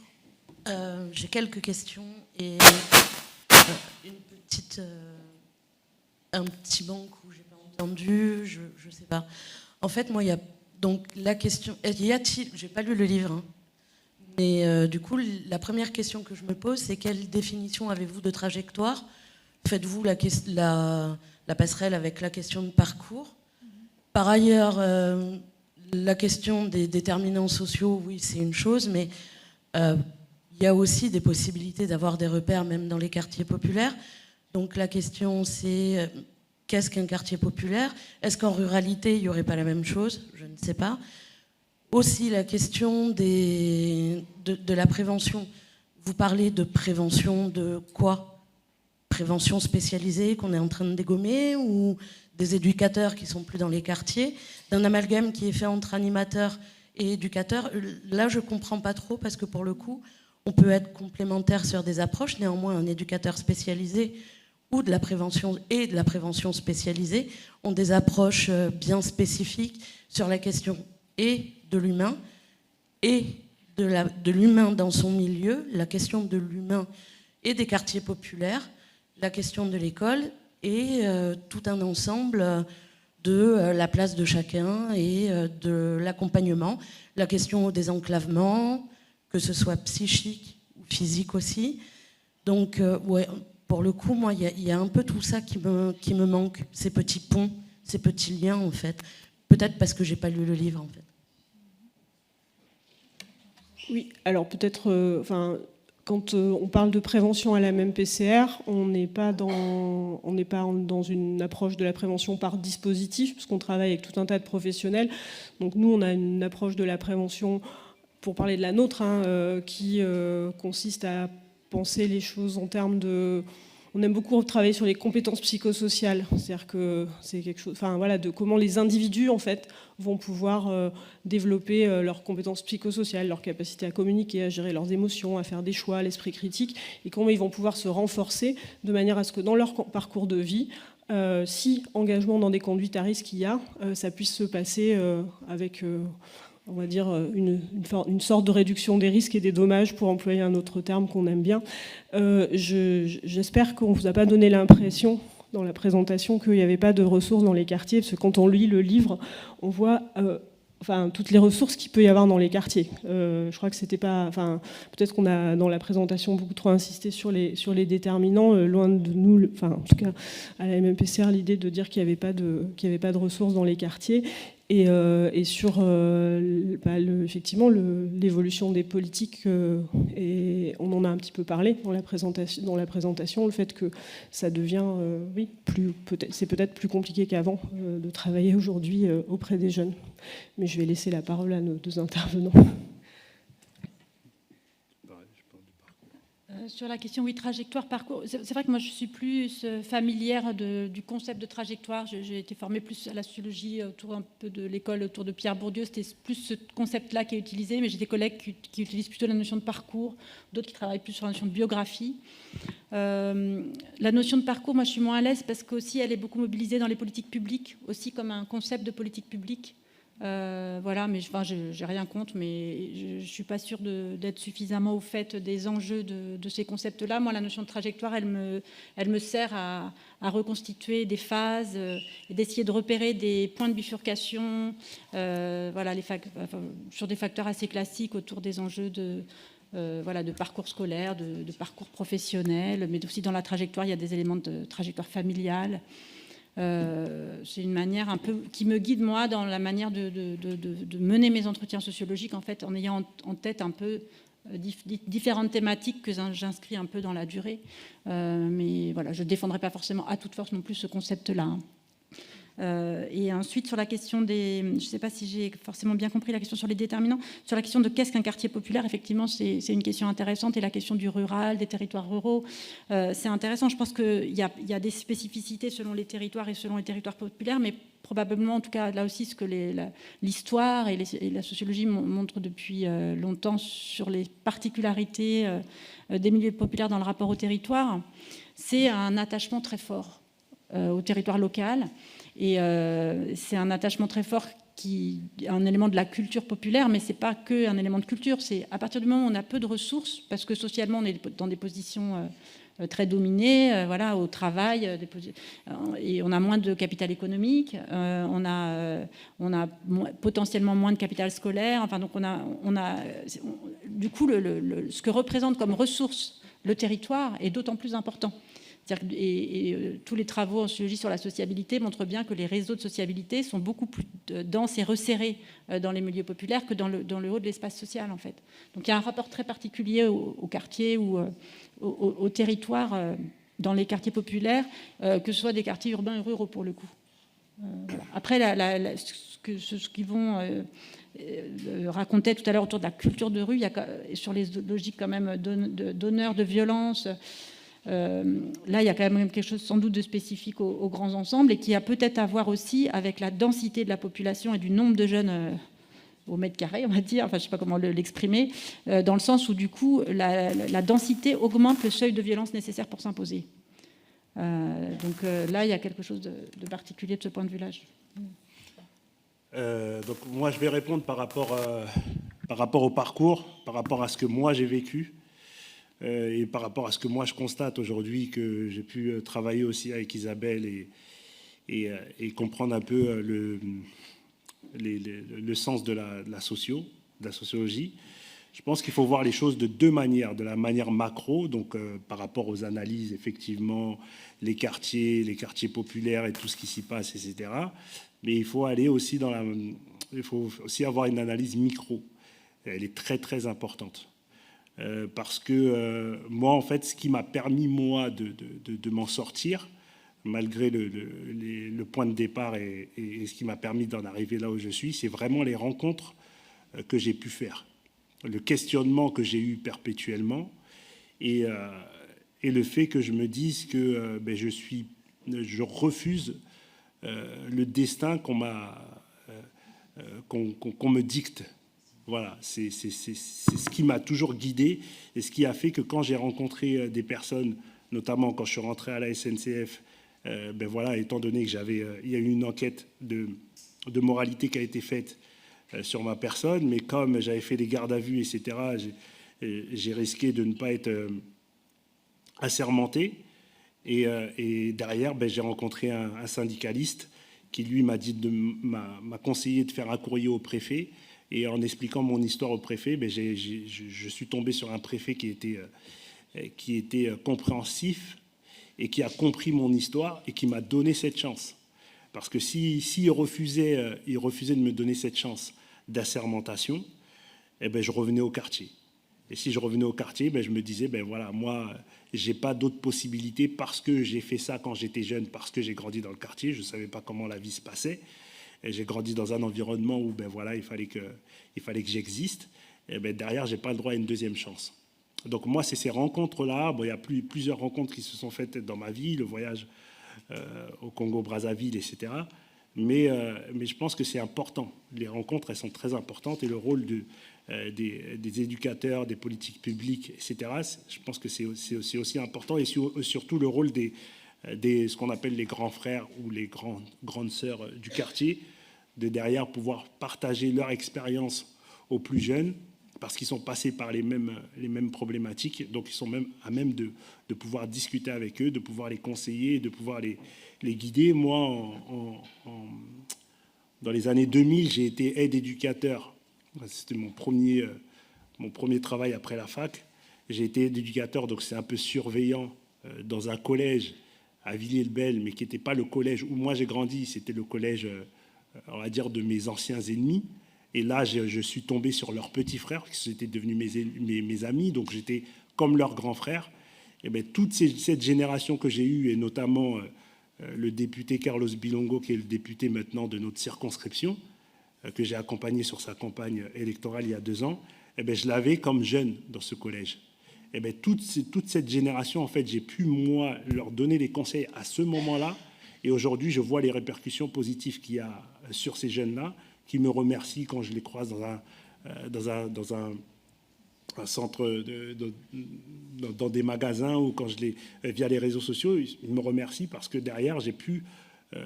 j'ai quelques questions et un petit manque où j'ai pas entendu, je sais pas. En fait, moi, il y a donc la question, j'ai pas lu le livre, hein, mais du coup, la première question que je me pose, c'est quelle définition avez-vous de trajectoire? Faites-vous la passerelle avec la question de parcours? Par ailleurs, la question des déterminants sociaux, oui, c'est une chose, mais il y a aussi des possibilités d'avoir des repères même dans les quartiers populaires. Donc la question c'est qu'est-ce qu'un quartier populaire? Est-ce qu'en ruralité il n'y aurait pas la même chose? Je ne sais pas. Aussi la question de la prévention. Vous parlez de prévention de quoi? Prévention spécialisée qu'on est en train de dégommer, ou des éducateurs qui ne sont plus dans les quartiers, d'un amalgame qui est fait entre animateurs et éducateur? Là, je ne comprends pas trop, parce que pour le coup, on peut être complémentaire sur des approches. Néanmoins, un éducateur spécialisé ou de la prévention spécialisée ont des approches bien spécifiques sur la question et de l'humain et de l'humain dans son milieu, la question de l'humain et des quartiers populaires. la question de l'école et tout un ensemble de la place de chacun et de l'accompagnement, la question au désenclavement, que ce soit psychique ou physique aussi. Donc, ouais, pour le coup, moi, il y a un peu tout ça qui me manque, ces petits ponts, ces petits liens, en fait. Peut-être parce que j'ai pas lu le livre, en fait. Oui, alors peut-être, quand on parle de prévention à la MMPCR, on n'est pas dans une approche de la prévention par dispositif, parce qu'on travaille avec tout un tas de professionnels. Donc nous, on a une approche de la prévention, pour parler de la nôtre, qui consiste à penser les choses en termes de... On aime beaucoup travailler sur les compétences psychosociales, c'est-à-dire que c'est quelque chose, de comment les individus en fait vont pouvoir développer leurs compétences psychosociales, leur capacité à communiquer, à gérer leurs émotions, à faire des choix, l'esprit critique, et comment ils vont pouvoir se renforcer de manière à ce que dans leur parcours de vie, si engagement dans des conduites à risque il y a, ça puisse se passer avec on va dire, une sorte de réduction des risques et des dommages, pour employer un autre terme qu'on aime bien. J'espère qu'on ne vous a pas donné l'impression, dans la présentation, qu'il n'y avait pas de ressources dans les quartiers, parce que quand on lit le livre, on voit toutes les ressources qu'il peut y avoir dans les quartiers. Je crois que c'était pas... peut-être qu'on a, dans la présentation, beaucoup trop insisté sur les déterminants, loin de nous, en tout cas, à la MMPCR, l'idée de dire qu'il n'y avait pas de ressources dans les quartiers. Et sur effectivement l'évolution des politiques, et on en a un petit peu parlé dans la présentation, le fait que ça devient, c'est peut-être plus compliqué qu'avant de travailler aujourd'hui auprès des jeunes. Mais je vais laisser la parole à nos deux intervenants. Sur la question, oui, trajectoire, parcours, c'est vrai que moi je suis plus familière du concept de trajectoire. J'ai été formée plus à la sociologie autour un peu de l'école, autour de Pierre Bourdieu. C'était plus ce concept-là qui est utilisé, mais j'ai des collègues qui utilisent plutôt la notion de parcours, d'autres qui travaillent plus sur la notion de biographie. La notion de parcours, moi je suis moins à l'aise parce qu'aussi elle est beaucoup mobilisée dans les politiques publiques, aussi comme un concept de politique publique. Mais j'ai rien contre, mais je suis pas sûre d'être suffisamment au fait des enjeux de ces concepts-là. Moi, la notion de trajectoire, elle me sert à reconstituer des phases et d'essayer de repérer des points de bifurcation, sur des facteurs assez classiques autour des enjeux de parcours scolaire, de parcours professionnel, mais aussi dans la trajectoire, il y a des éléments de trajectoire familiale. C'est une manière un peu qui me guide moi dans la manière de mener mes entretiens sociologiques, en fait, en ayant en tête un peu différentes thématiques que j'inscris un peu dans la durée. Mais voilà, je ne défendrai pas forcément à toute force non plus ce concept-là. Et ensuite, sur la question des... Je ne sais pas si j'ai forcément bien compris la question sur les déterminants. Sur la question de qu'est-ce qu'un quartier populaire, effectivement, c'est une question intéressante. Et la question du rural, des territoires ruraux, c'est intéressant. Je pense qu'il y a des spécificités selon les territoires et selon les territoires populaires, mais probablement, en tout cas, là aussi, ce que l'histoire et la sociologie montrent depuis longtemps sur les particularités des milieux populaires dans le rapport au territoire, c'est un attachement très fort au territoire local. Et c'est un attachement très fort qui est un élément de la culture populaire, mais ce n'est pas qu'un élément de culture. C'est à partir du moment où on a peu de ressources, parce que socialement on est dans des positions très dominées, au travail, et on a moins de capital économique, on a potentiellement moins de capital scolaire. Donc du coup, ce que représente comme ressource le territoire est d'autant plus important. Et tous les travaux en sociologie sur la sociabilité montrent bien que les réseaux de sociabilité sont beaucoup plus denses et resserrés dans les milieux populaires que dans le haut de l'espace social, en fait. Donc il y a un rapport très particulier au quartier ou au territoire dans les quartiers populaires, que ce soit des quartiers urbains et ruraux pour le coup. Après, ce qu'ils vont raconter tout à l'heure autour de la culture de rue, il y a sur les logiques quand même d'honneur, de violence. Là, il y a quand même quelque chose sans doute de spécifique aux grands ensembles et qui a peut-être à voir aussi avec la densité de la population et du nombre de jeunes au mètre carré, on va dire, je ne sais pas comment l'exprimer, dans le sens où du coup la densité augmente le seuil de violence nécessaire pour s'imposer. Donc là, il y a quelque chose de particulier de ce point de vue-là. Donc moi, je vais répondre par rapport au parcours, par rapport à ce que moi j'ai vécu. et par rapport à ce que moi je constate aujourd'hui, que j'ai pu travailler aussi avec Isabelle et comprendre un peu le sens de la sociologie. Je pense qu'il faut voir les choses de deux manières. De la manière macro, donc par rapport aux analyses, effectivement, les quartiers populaires et tout ce qui s'y passe, etc. Mais il faut aller aussi il faut aussi avoir une analyse micro. Elle est très, très importante. Parce que moi, en fait, ce qui m'a permis, moi, de m'en sortir, malgré le point de départ et ce qui m'a permis d'en arriver là où je suis, c'est vraiment les rencontres que j'ai pu faire. Le questionnement que j'ai eu perpétuellement et le fait que je me dise que je refuse le destin qu'on me dicte. Voilà, c'est ce qui m'a toujours guidé et ce qui a fait que quand j'ai rencontré des personnes, notamment quand je suis rentré à la SNCF, voilà, étant donné que il y a eu une enquête de moralité qui a été faite sur ma personne, mais comme j'avais fait des gardes à vue, etc., j'ai risqué de ne pas être assermenté. Et derrière, j'ai rencontré un syndicaliste qui, lui, m'a conseillé de faire un courrier au préfet. Et en expliquant mon histoire au préfet, je suis tombé sur un préfet qui était compréhensif et qui a compris mon histoire et qui m'a donné cette chance. Parce que s'il refusait de me donner cette chance d'assermentation, je revenais au quartier. Et si je revenais au quartier, je me disais, voilà, moi, j'ai pas d'autre possibilité parce que j'ai fait ça quand j'étais jeune, parce que j'ai grandi dans le quartier, je ne savais pas comment la vie se passait. Et j'ai grandi dans un environnement où voilà, il fallait que j'existe. Et derrière, j'ai pas le droit à une deuxième chance. Donc moi, c'est ces rencontres-là. Il y a plusieurs rencontres qui se sont faites dans ma vie, le voyage au Congo-Brazzaville, etc. Mais je pense que c'est important. Les rencontres, elles sont très importantes et le rôle des éducateurs, des politiques publiques, etc., je pense que c'est aussi important et surtout le rôle ce qu'on appelle les grands frères ou les grandes sœurs du quartier, de derrière pouvoir partager leur expérience aux plus jeunes parce qu'ils sont passés par les mêmes problématiques, donc ils sont même à même de pouvoir discuter avec eux, de pouvoir les conseiller, de pouvoir les guider. Moi, dans les années 2000, j'ai été aide-éducateur. C'était mon premier travail après la fac. J'ai été aide-éducateur, donc c'est un peu surveillant dans un collège à Villiers-le-Bel, mais qui n'était pas le collège où moi j'ai grandi, c'était le collège, on va dire, de mes anciens ennemis. Et là, je suis tombé sur leurs petits frères, qui étaient devenus mes amis, donc j'étais comme leur grand frère. Et toute cette génération que j'ai eue, et notamment le député Carlos Bilongo, qui est le député maintenant de notre circonscription, que j'ai accompagné sur sa campagne électorale il y a 2 ans, je l'avais comme jeune dans ce collège. Toute cette génération, en fait, j'ai pu, moi, leur donner des conseils à ce moment-là. Et aujourd'hui, je vois les répercussions positives qu'il y a sur ces jeunes-là, qui me remercient quand je les croise dans un centre, dans des magasins ou quand via les réseaux sociaux. Ils me remercient parce que derrière, j'ai pu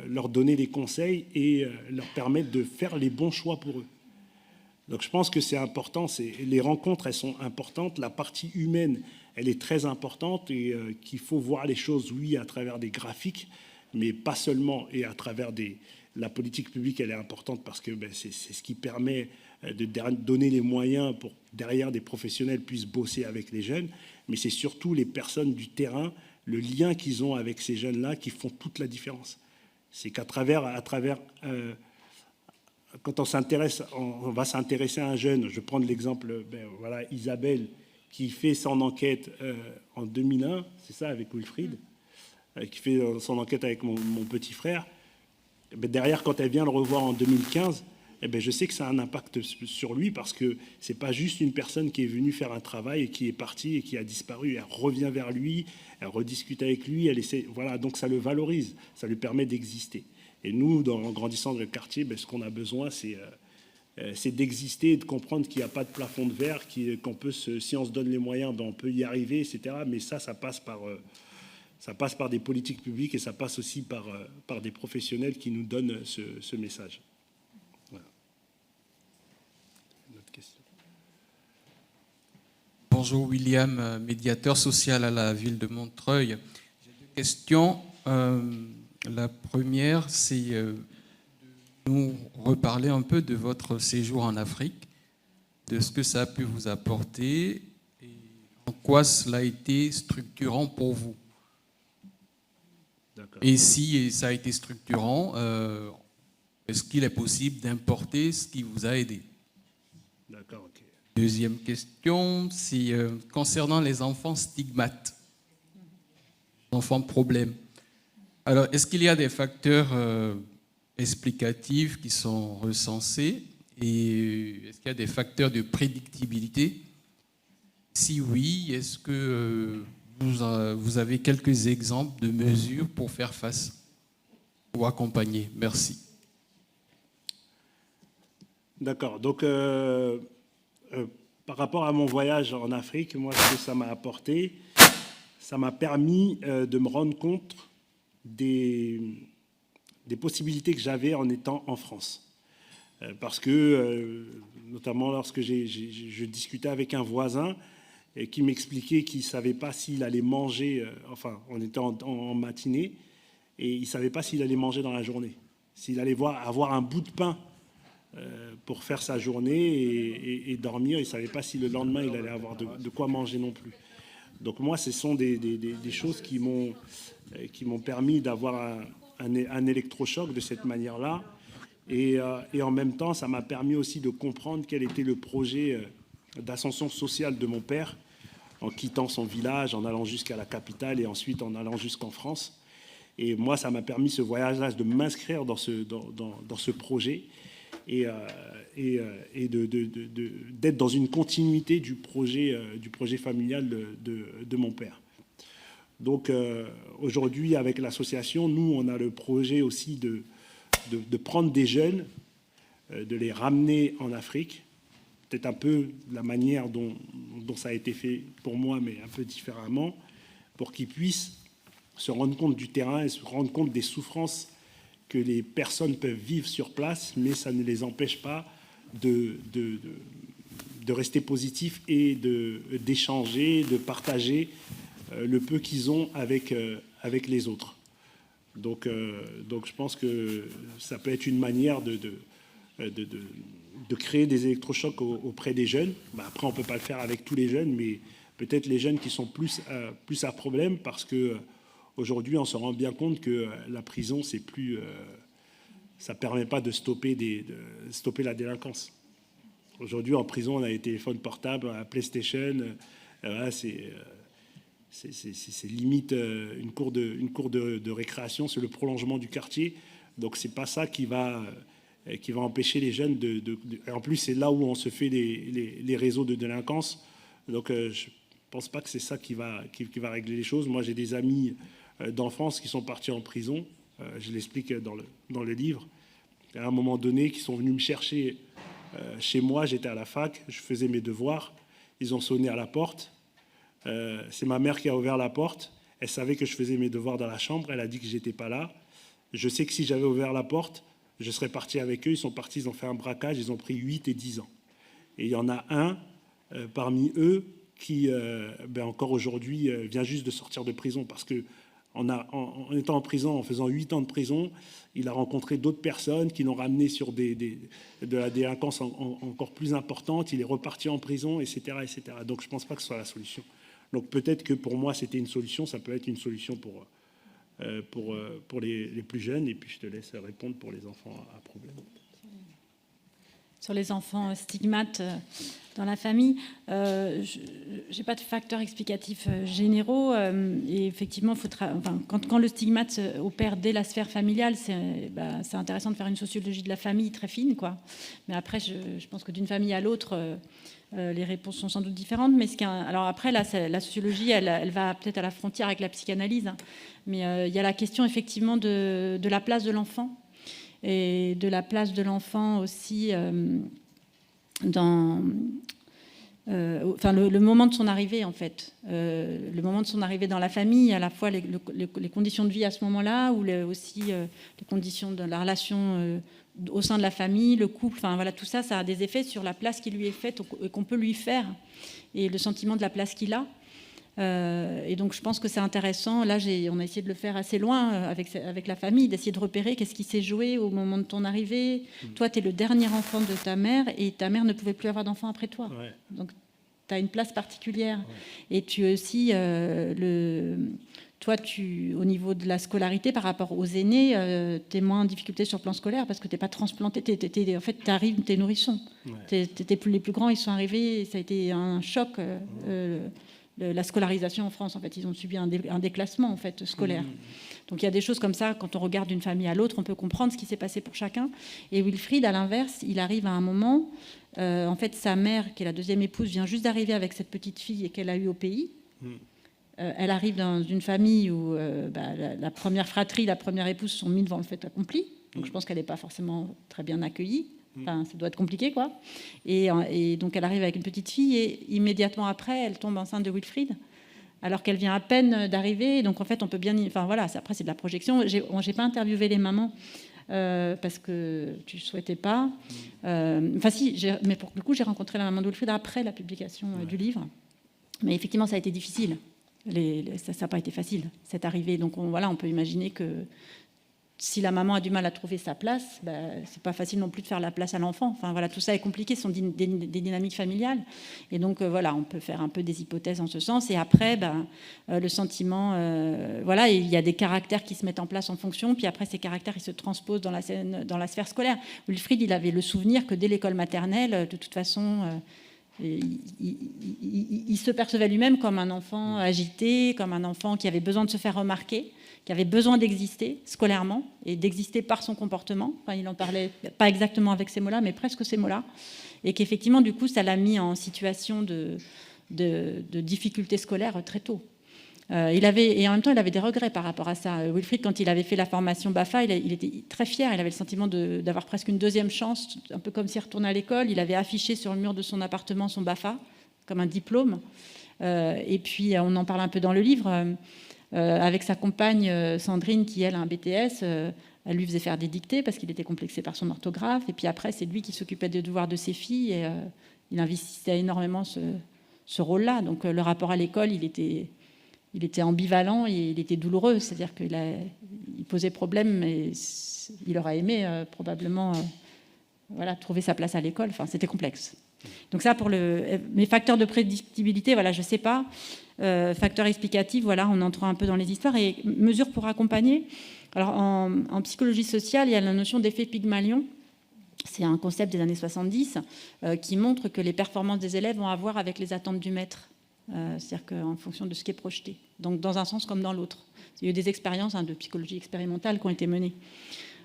leur donner des conseils et leur permettre de faire les bons choix pour eux. Donc je pense que c'est important, les rencontres, elles sont importantes, la partie humaine, elle est très importante et qu'il faut voir les choses, oui, à travers des graphiques, mais pas seulement, et à travers la politique publique, elle est importante parce que c'est ce qui permet de donner les moyens pour derrière des professionnels puissent bosser avec les jeunes, mais c'est surtout les personnes du terrain, le lien qu'ils ont avec ces jeunes-là qui font toute la différence. C'est qu'à travers quand on va s'intéresser à un jeune, je vais prendre l'exemple, voilà, Isabelle, qui fait son enquête en 2001, c'est ça, avec Wilfried, qui fait son enquête avec mon petit frère. Derrière, quand elle vient le revoir en 2015, je sais que ça a un impact sur lui parce que c'est pas juste une personne qui est venue faire un travail et qui est partie et qui a disparu. Elle revient vers lui, elle rediscute avec lui, elle essaie, voilà, donc ça le valorise, ça lui permet d'exister. Et nous, en grandissant dans le quartier, ce qu'on a besoin, c'est d'exister et de comprendre qu'il n'y a pas de plafond de verre, qu'on peut, si on se donne les moyens, on peut y arriver, etc. Mais ça passe par des politiques publiques et ça passe aussi par des professionnels qui nous donnent ce message. Voilà. Une autre question. Bonjour William, médiateur social à la ville de Montreuil. J'ai deux questions. La première, c'est de nous reparler un peu de votre séjour en Afrique, de ce que ça a pu vous apporter et en quoi cela a été structurant pour vous. Et si ça a été structurant, est-ce qu'il est possible d'importer ce qui vous a aidé? D'accord, ok. Deuxième question, c'est concernant les enfants stigmates, enfants problèmes. Alors, est-ce qu'il y a des facteurs explicatifs qui sont recensés et est-ce qu'il y a des facteurs de prédictibilité? Si oui, est-ce que vous avez quelques exemples de mesures pour faire face ou accompagner? Merci. D'accord. Donc, par rapport à mon voyage en Afrique, moi, ce que ça m'a apporté, ça m'a permis de me rendre compte des possibilités que j'avais en étant en France. Parce que, notamment lorsque je discutais avec un voisin qui m'expliquait qu'il ne savait pas s'il allait manger, enfin, on était en matinée, et il ne savait pas s'il allait manger dans la journée, s'il allait avoir un bout de pain pour faire sa journée et dormir. Il ne savait pas si le lendemain, il allait avoir de quoi manger non plus. Donc moi, ce sont des choses qui m'ont permis d'avoir un électrochoc de cette manière-là. Et en même temps, ça m'a permis aussi de comprendre quel était le projet d'ascension sociale de mon père, en quittant son village, en allant jusqu'à la capitale et ensuite en allant jusqu'en France. Et moi, ça m'a permis, ce voyage-là, de m'inscrire dans ce projet et d'être dans une continuité du projet familial de mon père. Donc aujourd'hui, avec l'association, nous, on a le projet aussi de prendre des jeunes, de les ramener en Afrique, peut-être un peu la manière dont ça a été fait pour moi, mais un peu différemment, pour qu'ils puissent se rendre compte du terrain et se rendre compte des souffrances que les personnes peuvent vivre sur place, mais ça ne les empêche pas de rester positifs et d'échanger, de partager le peu qu'ils ont avec les autres. Donc je pense que ça peut être une manière de créer des électrochocs auprès des jeunes. Après, on ne peut pas le faire avec tous les jeunes, mais peut-être les jeunes qui sont plus à problème, parce que aujourd'hui, on se rend bien compte que la prison, c'est plus, ça ne permet pas de stopper la délinquance. Aujourd'hui, en prison, on a les téléphones portables, la PlayStation. Voilà, c'est limite une cour de récréation, c'est le prolongement du quartier. Donc, ce n'est pas ça qui va empêcher les jeunes et en plus, c'est là où on se fait les réseaux de délinquance. Donc, je ne pense pas que c'est ça qui va régler les choses. Moi, j'ai des amis d'enfance qui sont partis en prison. Je l'explique dans le livre. À un moment donné, qui sont venus me chercher chez moi. J'étais à la fac, je faisais mes devoirs. Ils ont sonné à la porte. C'est ma mère qui a ouvert la porte. Elle savait que je faisais mes devoirs dans la chambre. Elle a dit que j'étais pas là. Je sais que si j'avais ouvert la porte, je serais parti avec eux. Ils sont partis, ils ont fait un braquage. Ils ont pris 8 et 10 ans. Et il y en a un parmi eux qui, encore aujourd'hui, vient juste de sortir de prison parce que en étant en prison, en faisant 8 ans de prison, il a rencontré d'autres personnes qui l'ont ramené sur de la délinquance encore plus importante. Il est reparti en prison, etc., etc. Donc, je ne pense pas que ce soit la solution. Donc, peut-être que pour moi, c'était une solution. Ça peut être une solution pour les plus jeunes. Et puis, je te laisse répondre pour les enfants à problème. Sur les enfants stigmates dans la famille, je n'ai pas de facteurs explicatifs généraux. Et effectivement, quand le stigmate opère dès la sphère familiale, c'est intéressant de faire une sociologie de la famille très fine, quoi. Mais après, je pense que d'une famille à l'autre, les réponses sont sans doute différentes. Mais alors après, là, la sociologie, elle va peut-être à la frontière avec la psychanalyse. Hein. Mais il y a la question effectivement de la place de l'enfant. Et de la place de l'enfant aussi dans le moment de son arrivée, en fait. Le moment de son arrivée dans la famille, à la fois les conditions de vie à ce moment-là, ou aussi les conditions de la relation au sein de la famille, le couple, enfin voilà, tout ça, ça a des effets sur la place qui lui est faite et qu'on peut lui faire, et le sentiment de la place qu'il a. Et donc je pense que c'est intéressant. Là, on a essayé de le faire assez loin avec la famille, d'essayer de repérer qu'est-ce qui s'est joué au moment de ton arrivée. Toi, tu es le dernier enfant de ta mère, et ta mère ne pouvait plus avoir d'enfant après toi. Ouais. Donc tu as une place particulière. Ouais. Et tu es aussi toi, au niveau de la scolarité, par rapport aux aînés, tu es moins en difficulté sur le plan scolaire parce que tu n'es pas transplanté. En fait, tu arrives, tu es nourrisson. Ouais. Les plus grands, ils sont arrivés, et ça a été un choc. La scolarisation en France, en fait, ils ont subi un déclassement, en fait, scolaire. Donc il y a des choses comme ça, quand on regarde d'une famille à l'autre, on peut comprendre ce qui s'est passé pour chacun. Et Wilfried, à l'inverse, il arrive à un moment, en fait, sa mère, qui est la deuxième épouse, vient juste d'arriver avec cette petite fille et qu'elle a eue au pays. Elle arrive dans une famille où la première fratrie, la première épouse sont mis devant le fait accompli. Donc je pense qu'elle n'est pas forcément très bien accueillie. Enfin, ça doit être compliqué, quoi. Et donc elle arrive avec une petite fille, et immédiatement après, elle tombe enceinte de Wilfried, alors qu'elle vient à peine d'arriver. Donc en fait, on peut bien... Enfin voilà, après c'est de la projection. J'ai pas interviewé les mamans parce que tu souhaitais pas. Enfin si, mais pour le coup, j'ai rencontré la maman de Wilfried après la publication du livre. Mais effectivement, ça a été difficile. Ça n'a pas été facile, cette arrivée. Donc on peut imaginer que si la maman a du mal à trouver sa place, c'est pas facile non plus de faire la place à l'enfant. Enfin voilà, tout ça est compliqué, ce sont des dynamiques familiales. Et donc voilà, on peut faire un peu des hypothèses en ce sens. Et après, le sentiment, voilà, il y a des caractères qui se mettent en place en fonction. Puis après, ces caractères, ils se transposent dans la sphère scolaire. Wilfried, il avait le souvenir que dès l'école maternelle, de toute façon, il se percevait lui-même comme un enfant agité, comme un enfant qui avait besoin de se faire remarquer, qui avait besoin d'exister scolairement et d'exister par son comportement. Enfin, il en parlait pas exactement avec ces mots-là, mais presque ces mots-là. Et qu'effectivement, du coup, ça l'a mis en situation de difficultés scolaires très tôt. Et en même temps, il avait des regrets par rapport à ça. Wilfried, quand il avait fait la formation BAFA, il était très fier. Il avait le sentiment d'avoir presque une deuxième chance, un peu comme s'il retournait à l'école. Il avait affiché sur le mur de son appartement son BAFA, comme un diplôme. Et puis, on en parle un peu dans le livre. Avec sa compagne Sandrine, qui, elle, a un BTS, elle lui faisait faire des dictées parce qu'il était complexé par son orthographe. Et puis après, c'est lui qui s'occupait des devoirs de ses filles. Et il investissait énormément ce rôle-là. Donc, le rapport à l'école, il était ambivalent et il était douloureux. C'est-à-dire qu'il posait problème, mais il aurait aimé probablement trouver sa place à l'école. Enfin, c'était complexe. Donc ça, pour mes facteurs de prédictibilité, voilà, je ne sais pas. Facteurs explicatifs, voilà, on entre un peu dans les histoires. Et mesures pour accompagner. Alors, en psychologie sociale, il y a la notion d'effet Pygmalion. C'est un concept des années 70 qui montre que les performances des élèves ont à voir avec les attentes du maître. C'est-à-dire qu'en fonction de ce qui est projeté. Donc, dans un sens comme dans l'autre. Il y a eu des expériences de psychologie expérimentale qui ont été menées.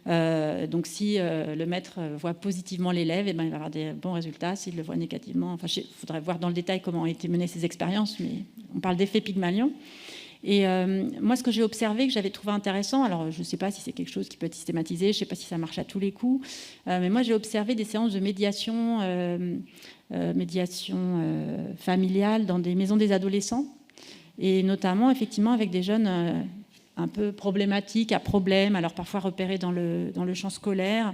Donc si le maître voit positivement l'élève, il va avoir des bons résultats. S'il le voit négativement, il faudrait voir dans le détail comment ont été menées ces expériences, mais on parle d'effet Pygmalion. Et moi, ce que j'ai observé, que j'avais trouvé intéressant, alors je ne sais pas si c'est quelque chose qui peut être systématisé, je ne sais pas si ça marche à tous les coups, mais moi j'ai observé des séances de médiation familiale dans des maisons des adolescents, et notamment effectivement avec des jeunes un peu problématiques, à problème, alors parfois repérés dans le champ scolaire.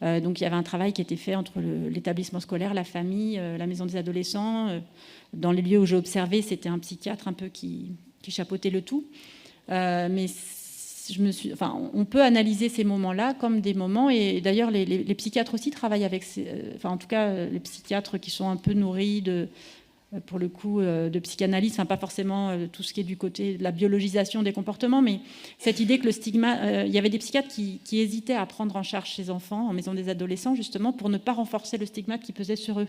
Donc il y avait un travail qui était fait entre l'établissement scolaire, la famille, la maison des adolescents. Dans les lieux où j'ai observé, c'était un psychiatre un peu qui chapeautait le tout. Mais on peut analyser ces moments-là comme des moments, et d'ailleurs les psychiatres aussi travaillent avec en tout cas les psychiatres qui sont un peu nourris pour le coup de psychanalyse, pas forcément tout ce qui est du côté de la biologisation des comportements, mais cette idée que le stigma, il y avait des psychiatres qui hésitaient à prendre en charge ces enfants en maison des adolescents, justement pour ne pas renforcer le stigmate qui pesait sur eux.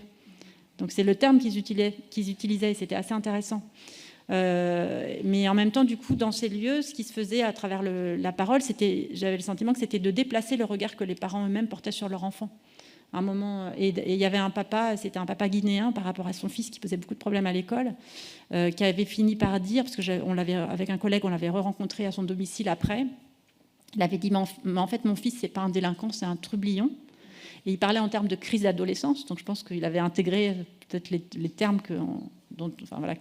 Donc c'est le terme qu'ils utilisaient, et c'était assez intéressant. Mais en même temps, du coup, dans ces lieux, ce qui se faisait à travers la parole, j'avais le sentiment que c'était de déplacer le regard que les parents eux-mêmes portaient sur leur enfant. Un moment, et il y avait un papa, c'était un papa guinéen par rapport à son fils qui posait beaucoup de problèmes à l'école, qui avait fini par dire, parce que avec un collègue, on l'avait re-rencontré à son domicile après, il avait dit, mais en fait, mon fils, c'est pas un délinquant, c'est un trublion. Et il parlait en termes de crise d'adolescence, donc je pense qu'il avait intégré peut-être les termes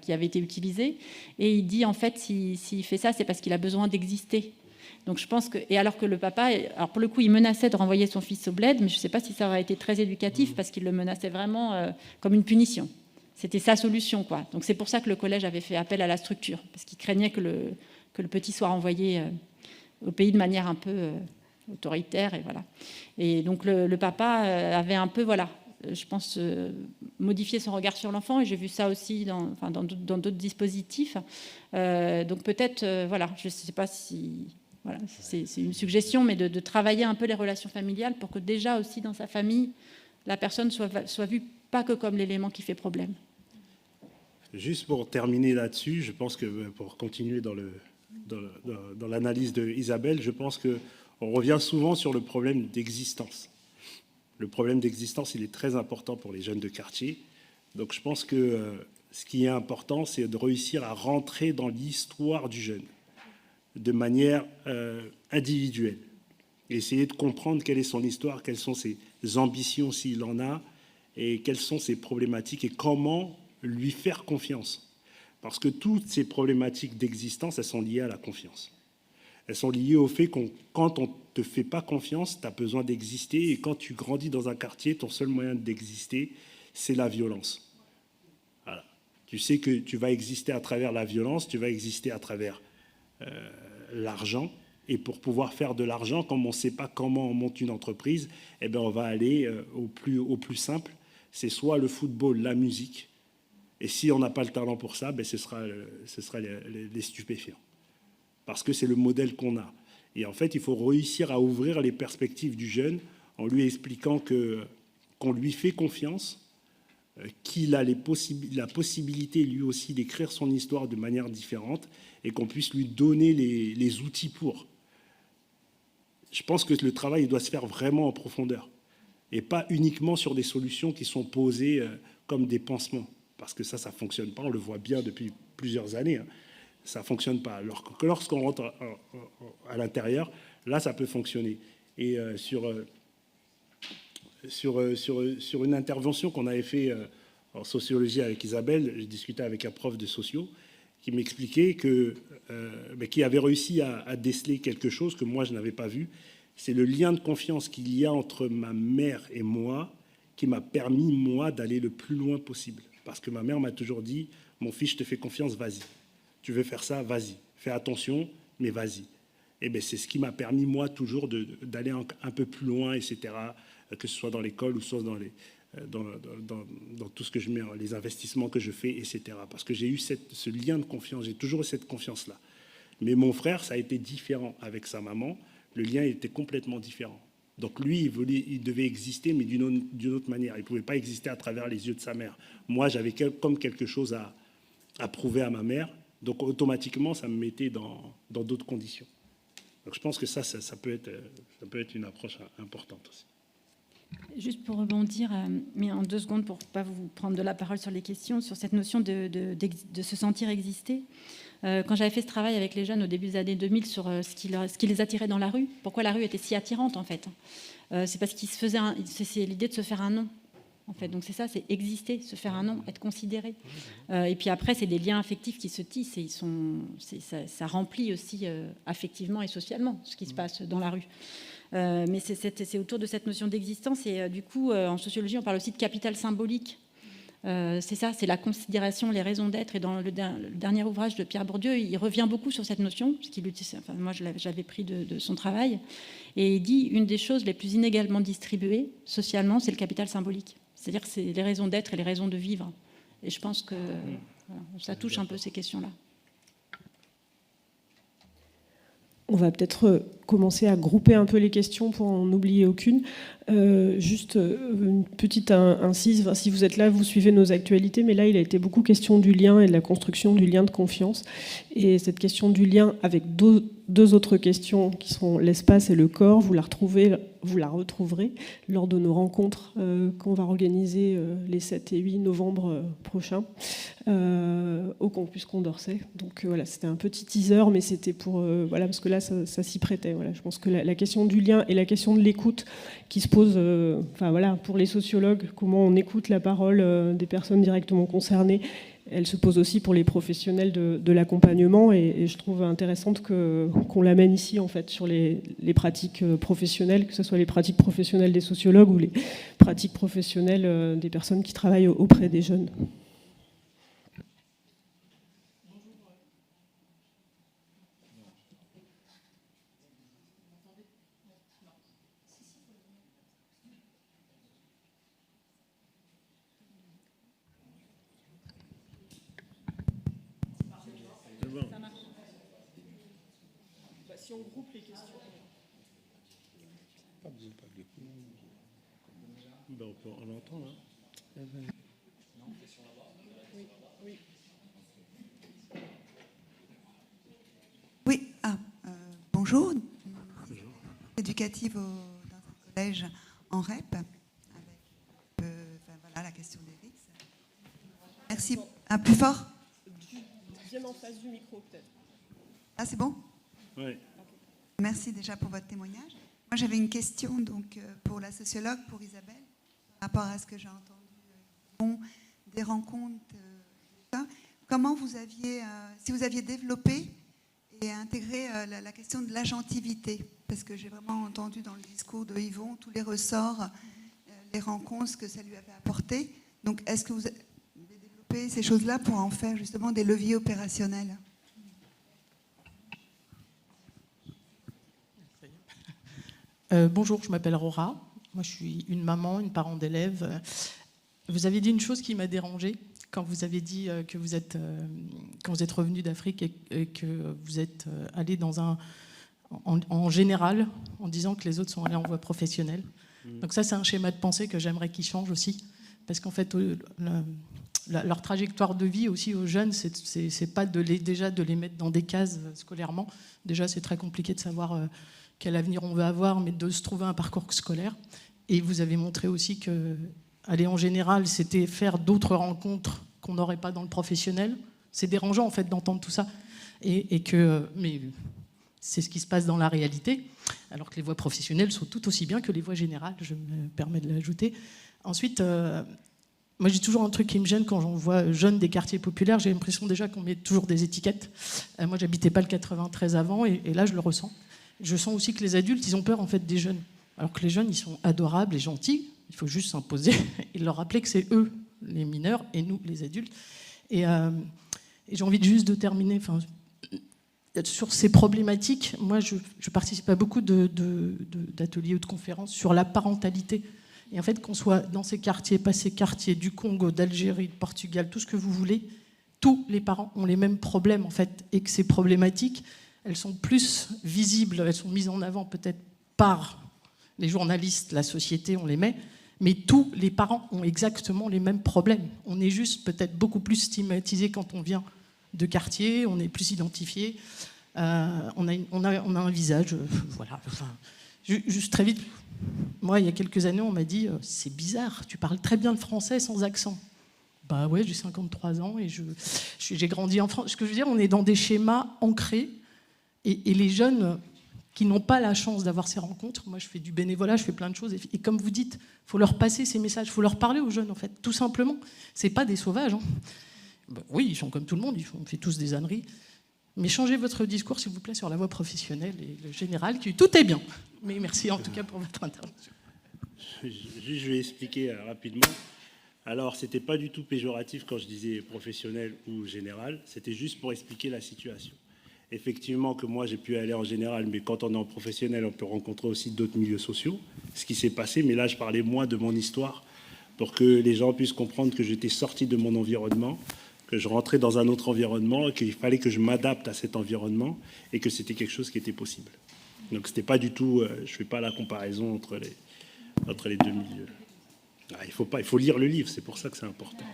qui avaient été utilisés. Et il dit, en fait, s'il fait ça, c'est parce qu'il a besoin d'exister. Donc je pense que... Et alors que le papa, alors pour le coup, il menaçait de renvoyer son fils au bled, mais je ne sais pas si ça aurait été très éducatif, parce qu'il le menaçait vraiment comme une punition. C'était sa solution, quoi. Donc c'est pour ça que le collège avait fait appel à la structure, parce qu'il craignait que le petit soit renvoyé au pays de manière un peu autoritaire. Et voilà. Et donc le papa avait un peu, voilà, je pense, modifié son regard sur l'enfant, et j'ai vu ça aussi dans d'autres dispositifs. Donc peut-être, voilà, je ne sais pas si... Voilà, c'est une suggestion, mais de travailler un peu les relations familiales pour que déjà aussi dans sa famille, la personne soit vue pas que comme l'élément qui fait problème. Juste pour terminer là-dessus, je pense que pour continuer dans l'analyse de Isabelle, je pense qu'on revient souvent sur le problème d'existence. Le problème d'existence, il est très important pour les jeunes de quartier. Donc je pense que ce qui est important, c'est de réussir à rentrer dans l'histoire du jeune de manière individuelle. Et essayer de comprendre quelle est son histoire, quelles sont ses ambitions s'il en a, et quelles sont ses problématiques et comment lui faire confiance. Parce que toutes ces problématiques d'existence, elles sont liées à la confiance. Elles sont liées au fait que quand on ne te fait pas confiance, tu as besoin d'exister. Et quand tu grandis dans un quartier, ton seul moyen d'exister, c'est la violence. Voilà. Tu sais que tu vas exister à travers la violence, tu vas exister à travers l'argent. Et pour pouvoir faire de l'argent, comme on ne sait pas comment on monte une entreprise, eh bien on va aller au plus simple. C'est soit le football, la musique. Et si on n'a pas le talent pour ça, ben ce sera les stupéfiants. Parce que c'est le modèle qu'on a. Et en fait, il faut réussir à ouvrir les perspectives du jeune en lui expliquant qu'on lui fait confiance, qu'il a la possibilité lui aussi d'écrire son histoire de manière différente et qu'on puisse lui donner les outils pour. Je pense que le travail doit se faire vraiment en profondeur et pas uniquement sur des solutions qui sont posées comme des pansements. Parce que ça ne fonctionne pas, on le voit bien depuis plusieurs années, hein. Ça ne fonctionne pas. Alors que lorsqu'on rentre à l'intérieur, là, ça peut fonctionner. Et sur une intervention qu'on avait fait en sociologie avec Isabelle, j'ai discuté avec un prof de socio qui m'expliquait qu'il avait réussi à déceler quelque chose que moi, je n'avais pas vu. C'est le lien de confiance qu'il y a entre ma mère et moi qui m'a permis, moi, d'aller le plus loin possible. Parce que ma mère m'a toujours dit, mon fils, je te fais confiance, vas-y. Tu veux faire ça, vas-y. Fais attention, mais vas-y. Et bien, c'est ce qui m'a permis, moi, toujours d'aller un peu plus loin, etc., que ce soit dans l'école ou soit dans tout ce que je mets, les investissements que je fais, etc. Parce que j'ai eu ce lien de confiance, j'ai toujours eu cette confiance-là. Mais mon frère, ça a été différent avec sa maman. Le lien était complètement différent. Donc lui, il devait exister, mais d'une autre manière. Il ne pouvait pas exister à travers les yeux de sa mère. Moi, j'avais comme quelque chose à prouver à ma mère. Donc automatiquement, ça me mettait dans d'autres conditions. Donc je pense que ça peut être une approche importante aussi. Juste pour rebondir, mais en 2 secondes pour ne pas vous prendre de la parole sur les questions, sur cette notion de se sentir exister. Quand j'avais fait ce travail avec les jeunes au début des années 2000 sur ce qui les attirait dans la rue, pourquoi la rue était si attirante en fait, c'est parce qu'ils se faisaient c'est l'idée de se faire un nom. En fait, donc c'est ça, c'est exister, se faire un nom, être considéré. Et puis après, c'est des liens affectifs qui se tissent et ça remplit aussi affectivement et socialement ce qui se passe dans la rue. Mais c'est autour de cette notion d'existence et du coup, en sociologie, on parle aussi de capital symbolique. C'est ça, c'est la considération, les raisons d'être. Et dans le dernier ouvrage de Pierre Bourdieu, il revient beaucoup sur cette notion, parce moi j'avais pris de son travail, et il dit une des choses les plus inégalement distribuées socialement, c'est le capital symbolique. C'est-à-dire que c'est les raisons d'être et les raisons de vivre. Et je pense que ça touche un peu ces questions-là. On va peut-être commencer à grouper un peu les questions pour en oublier aucune. Juste une petite incise, si vous êtes là, vous suivez nos actualités, mais là, il a été beaucoup question du lien et de la construction du lien de confiance. Et cette question du lien avec deux autres questions qui sont l'espace et le corps, vous la retrouverez lors de nos rencontres qu'on va organiser les 7 et 8 novembre prochains au Campus Condorcet. Donc voilà, c'était un petit teaser, mais c'était pour... voilà, parce que là, ça s'y prêtait. Voilà, je pense que la question du lien et la question de l'écoute qui se pose, pour les sociologues, comment on écoute la parole des personnes directement concernées, elle se pose aussi pour les professionnels de l'accompagnement, et je trouve intéressante qu'on l'amène ici en fait sur les pratiques professionnelles, que ce soit les pratiques professionnelles des sociologues ou les pratiques professionnelles des personnes qui travaillent auprès des jeunes. Si on groupe les questions. On l'entend là. Oui, bonjour. Éducative dans un collège en REP, avec la question des risques. Merci. Plus fort. Bien en face du micro, peut-être. Ah, c'est bon? Oui. Merci déjà pour votre témoignage. Moi, j'avais une question donc, pour la sociologue, pour Isabelle, par rapport à ce que j'ai entendu des rencontres. Comment vous aviez, si vous aviez développé et intégré la question de l'agentivité, parce que j'ai vraiment entendu dans le discours de Yvon tous les ressorts, les rencontres, ce que ça lui avait apporté. Donc, est-ce que vous avez développé ces choses-là pour en faire justement des leviers opérationnels? Bonjour, je m'appelle Rora. Moi, je suis une maman, une parent d'élèves. Vous avez dit une chose qui m'a dérangée quand vous avez dit que quand vous êtes revenu d'Afrique et que vous êtes allé en général, en disant que les autres sont allés en voie professionnelle. Donc ça, c'est un schéma de pensée que j'aimerais qu'il change aussi, parce qu'en fait, leur trajectoire de vie aussi aux jeunes, c'est pas déjà de les mettre dans des cases scolairement. Déjà, c'est très compliqué de savoir quel avenir on veut avoir, mais de se trouver un parcours scolaire. Et vous avez montré aussi que aller en général, c'était faire d'autres rencontres qu'on n'aurait pas dans le professionnel. C'est dérangeant en fait d'entendre tout ça, mais c'est ce qui se passe dans la réalité, alors que les voies professionnelles sont tout aussi bien que les voies générales, je me permets de l'ajouter. Ensuite, moi j'ai toujours un truc qui me gêne quand j'en vois jeunes des quartiers populaires, j'ai l'impression déjà qu'on met toujours des étiquettes. Moi j'habitais pas le 93 avant, et là je le ressens. Je sens aussi que les adultes, ils ont peur en fait des jeunes. Alors que les jeunes, ils sont adorables et gentils. Il faut juste s'imposer et leur rappeler que c'est eux, les mineurs, et nous, les adultes. Et j'ai envie juste de terminer sur ces problématiques. Moi, je participe à beaucoup d'ateliers ou de conférences sur la parentalité. Et en fait, qu'on soit dans ces quartiers, pas ces quartiers du Congo, d'Algérie, de Portugal, tout ce que vous voulez, tous les parents ont les mêmes problèmes, en fait, et que ces problématiques, elles sont plus visibles, elles sont mises en avant peut-être par les journalistes, la société, on les met, mais tous les parents ont exactement les mêmes problèmes. On est juste peut-être beaucoup plus stigmatisé quand on vient de quartier, on est plus identifié, on a un visage, voilà. Enfin, juste très vite, moi, il y a quelques années, on m'a dit « C'est bizarre, tu parles très bien le français sans accent ». Bah ouais, j'ai 53 ans et j'ai grandi en France. Ce que je veux dire, on est dans des schémas ancrés. Et les jeunes qui n'ont pas la chance d'avoir ces rencontres, moi je fais du bénévolat, je fais plein de choses, et comme vous dites, il faut leur passer ces messages, il faut leur parler aux jeunes en fait, tout simplement. C'est pas des sauvages. Hein. Ben, oui, ils sont comme tout le monde, on fait tous des âneries, mais changez votre discours s'il vous plaît sur la voie professionnelle et le général, tout est bien. Mais merci en tout cas pour votre intervention. Je vais expliquer rapidement. Alors, c'était pas du tout péjoratif quand je disais professionnel ou général, c'était juste pour expliquer la situation. Effectivement que moi j'ai pu aller en général, mais quand on est en professionnel, on peut rencontrer aussi d'autres milieux sociaux, ce qui s'est passé, mais là je parlais moi de mon histoire, pour que les gens puissent comprendre que j'étais sorti de mon environnement, que je rentrais dans un autre environnement, qu'il fallait que je m'adapte à cet environnement, et que c'était quelque chose qui était possible. Donc c'était pas du tout, je ne fais pas la comparaison entre les deux milieux. Il faut lire le livre, c'est pour ça que c'est important.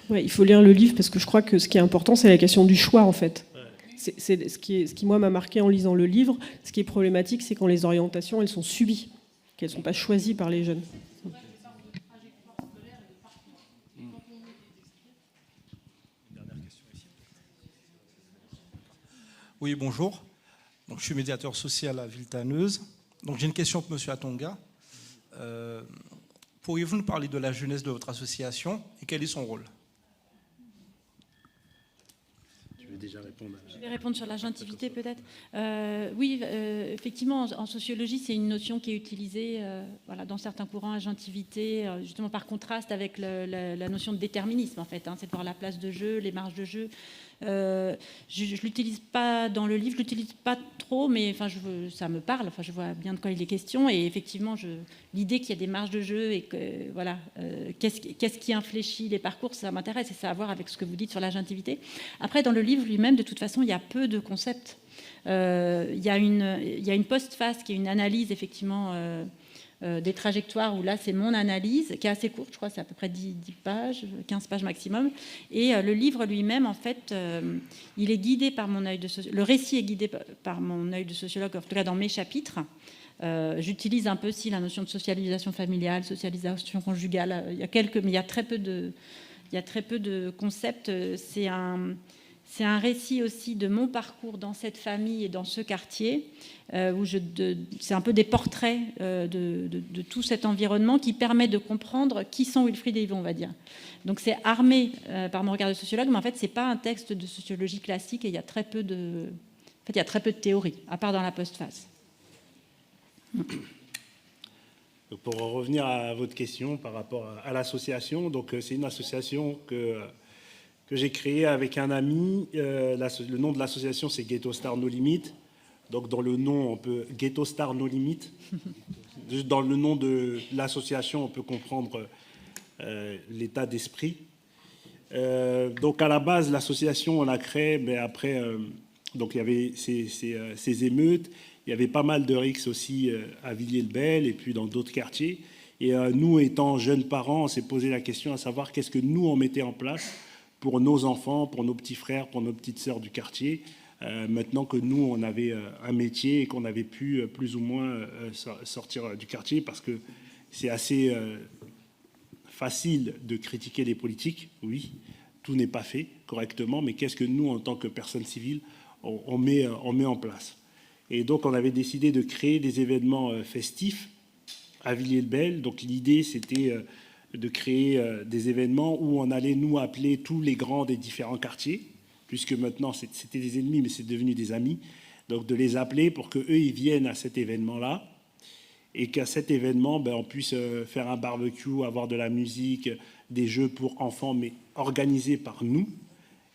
Ouais, il faut lire le livre, parce que je crois que ce qui est important, c'est la question du choix en fait. C'est ce qui moi m'a marqué en lisant le livre. Ce qui est problématique, c'est quand les orientations elles sont subies, qu'elles ne sont pas choisies par les jeunes. Oui, bonjour. Donc, je suis médiateur social à Villetaneuse. Donc j'ai une question pour M. Atonga. Pourriez-vous nous parler de la jeunesse de votre association et quel est son rôle? Je vais déjà répondre. Je vais répondre sur l'agentivité peut-être. Oui, effectivement, en sociologie, c'est une notion qui est utilisée voilà, dans certains courants, agentivité, justement par contraste avec la notion de déterminisme, en fait. Hein, c'est de voir la place de jeu, les marges de jeu. Je ne l'utilise pas dans le livre, je ne l'utilise pas trop, mais enfin, ça me parle, enfin, je vois bien de quoi il est question. Et effectivement, l'idée qu'il y a des marges de jeu et que, voilà, qu'est-ce qui infléchit les parcours, ça m'intéresse et ça a à voir avec ce que vous dites sur l'agentivité. Après, dans le livre lui-même, de toute façon, il y a peu de concepts. Il y a une postface qui est une analyse, effectivement, des trajectoires où là c'est mon analyse qui est assez courte, je crois c'est à peu près 10 pages, 15 pages maximum, et le livre lui-même en fait il est guidé par mon œil de sociologue, le récit est guidé par mon œil de sociologue, en tout cas dans mes chapitres. J'utilise un peu aussi la notion de socialisation familiale, socialisation conjugale, il y a quelques, mais il y a très peu de concepts. C'est un récit aussi de mon parcours dans cette famille et dans ce quartier, où c'est un peu des portraits de tout cet environnement qui permet de comprendre qui sont Wilfried et Yvon, on va dire. Donc c'est armé par mon regard de sociologue, mais en fait, ce n'est pas un texte de sociologie classique et il y a très peu de théorie, à part dans la postface. Donc pour revenir à votre question par rapport à l'association, donc c'est une association que j'ai créée avec un ami. Le nom de l'association, c'est Ghetto Star No Limit. Donc dans le nom, on peut Ghetto Star No Limit. Dans le nom de l'association, on peut comprendre l'état d'esprit. Donc à la base, l'association, on l'a créée, mais après, donc il y avait ces émeutes. Il y avait pas mal de rixes aussi à Villiers-le-Bel et puis dans d'autres quartiers. Et nous, étant jeunes parents, on s'est posé la question à savoir qu'est-ce que nous, on mettait en place pour nos enfants, pour nos petits frères, pour nos petites sœurs du quartier, maintenant que nous, on avait un métier et qu'on avait pu plus ou moins sortir du quartier, parce que c'est assez facile de critiquer les politiques, oui, tout n'est pas fait correctement, mais qu'est-ce que nous, en tant que personnes civiles, on met en place? Et donc, on avait décidé de créer des événements festifs à Villiers-le-Bel. Donc, l'idée, c'était de créer des événements où on allait nous appeler tous les grands des différents quartiers, puisque maintenant, c'était des ennemis, mais c'est devenu des amis. Donc, de les appeler pour qu'eux, ils viennent à cet événement-là et qu'à cet événement, on puisse faire un barbecue, avoir de la musique, des jeux pour enfants, mais organisés par nous.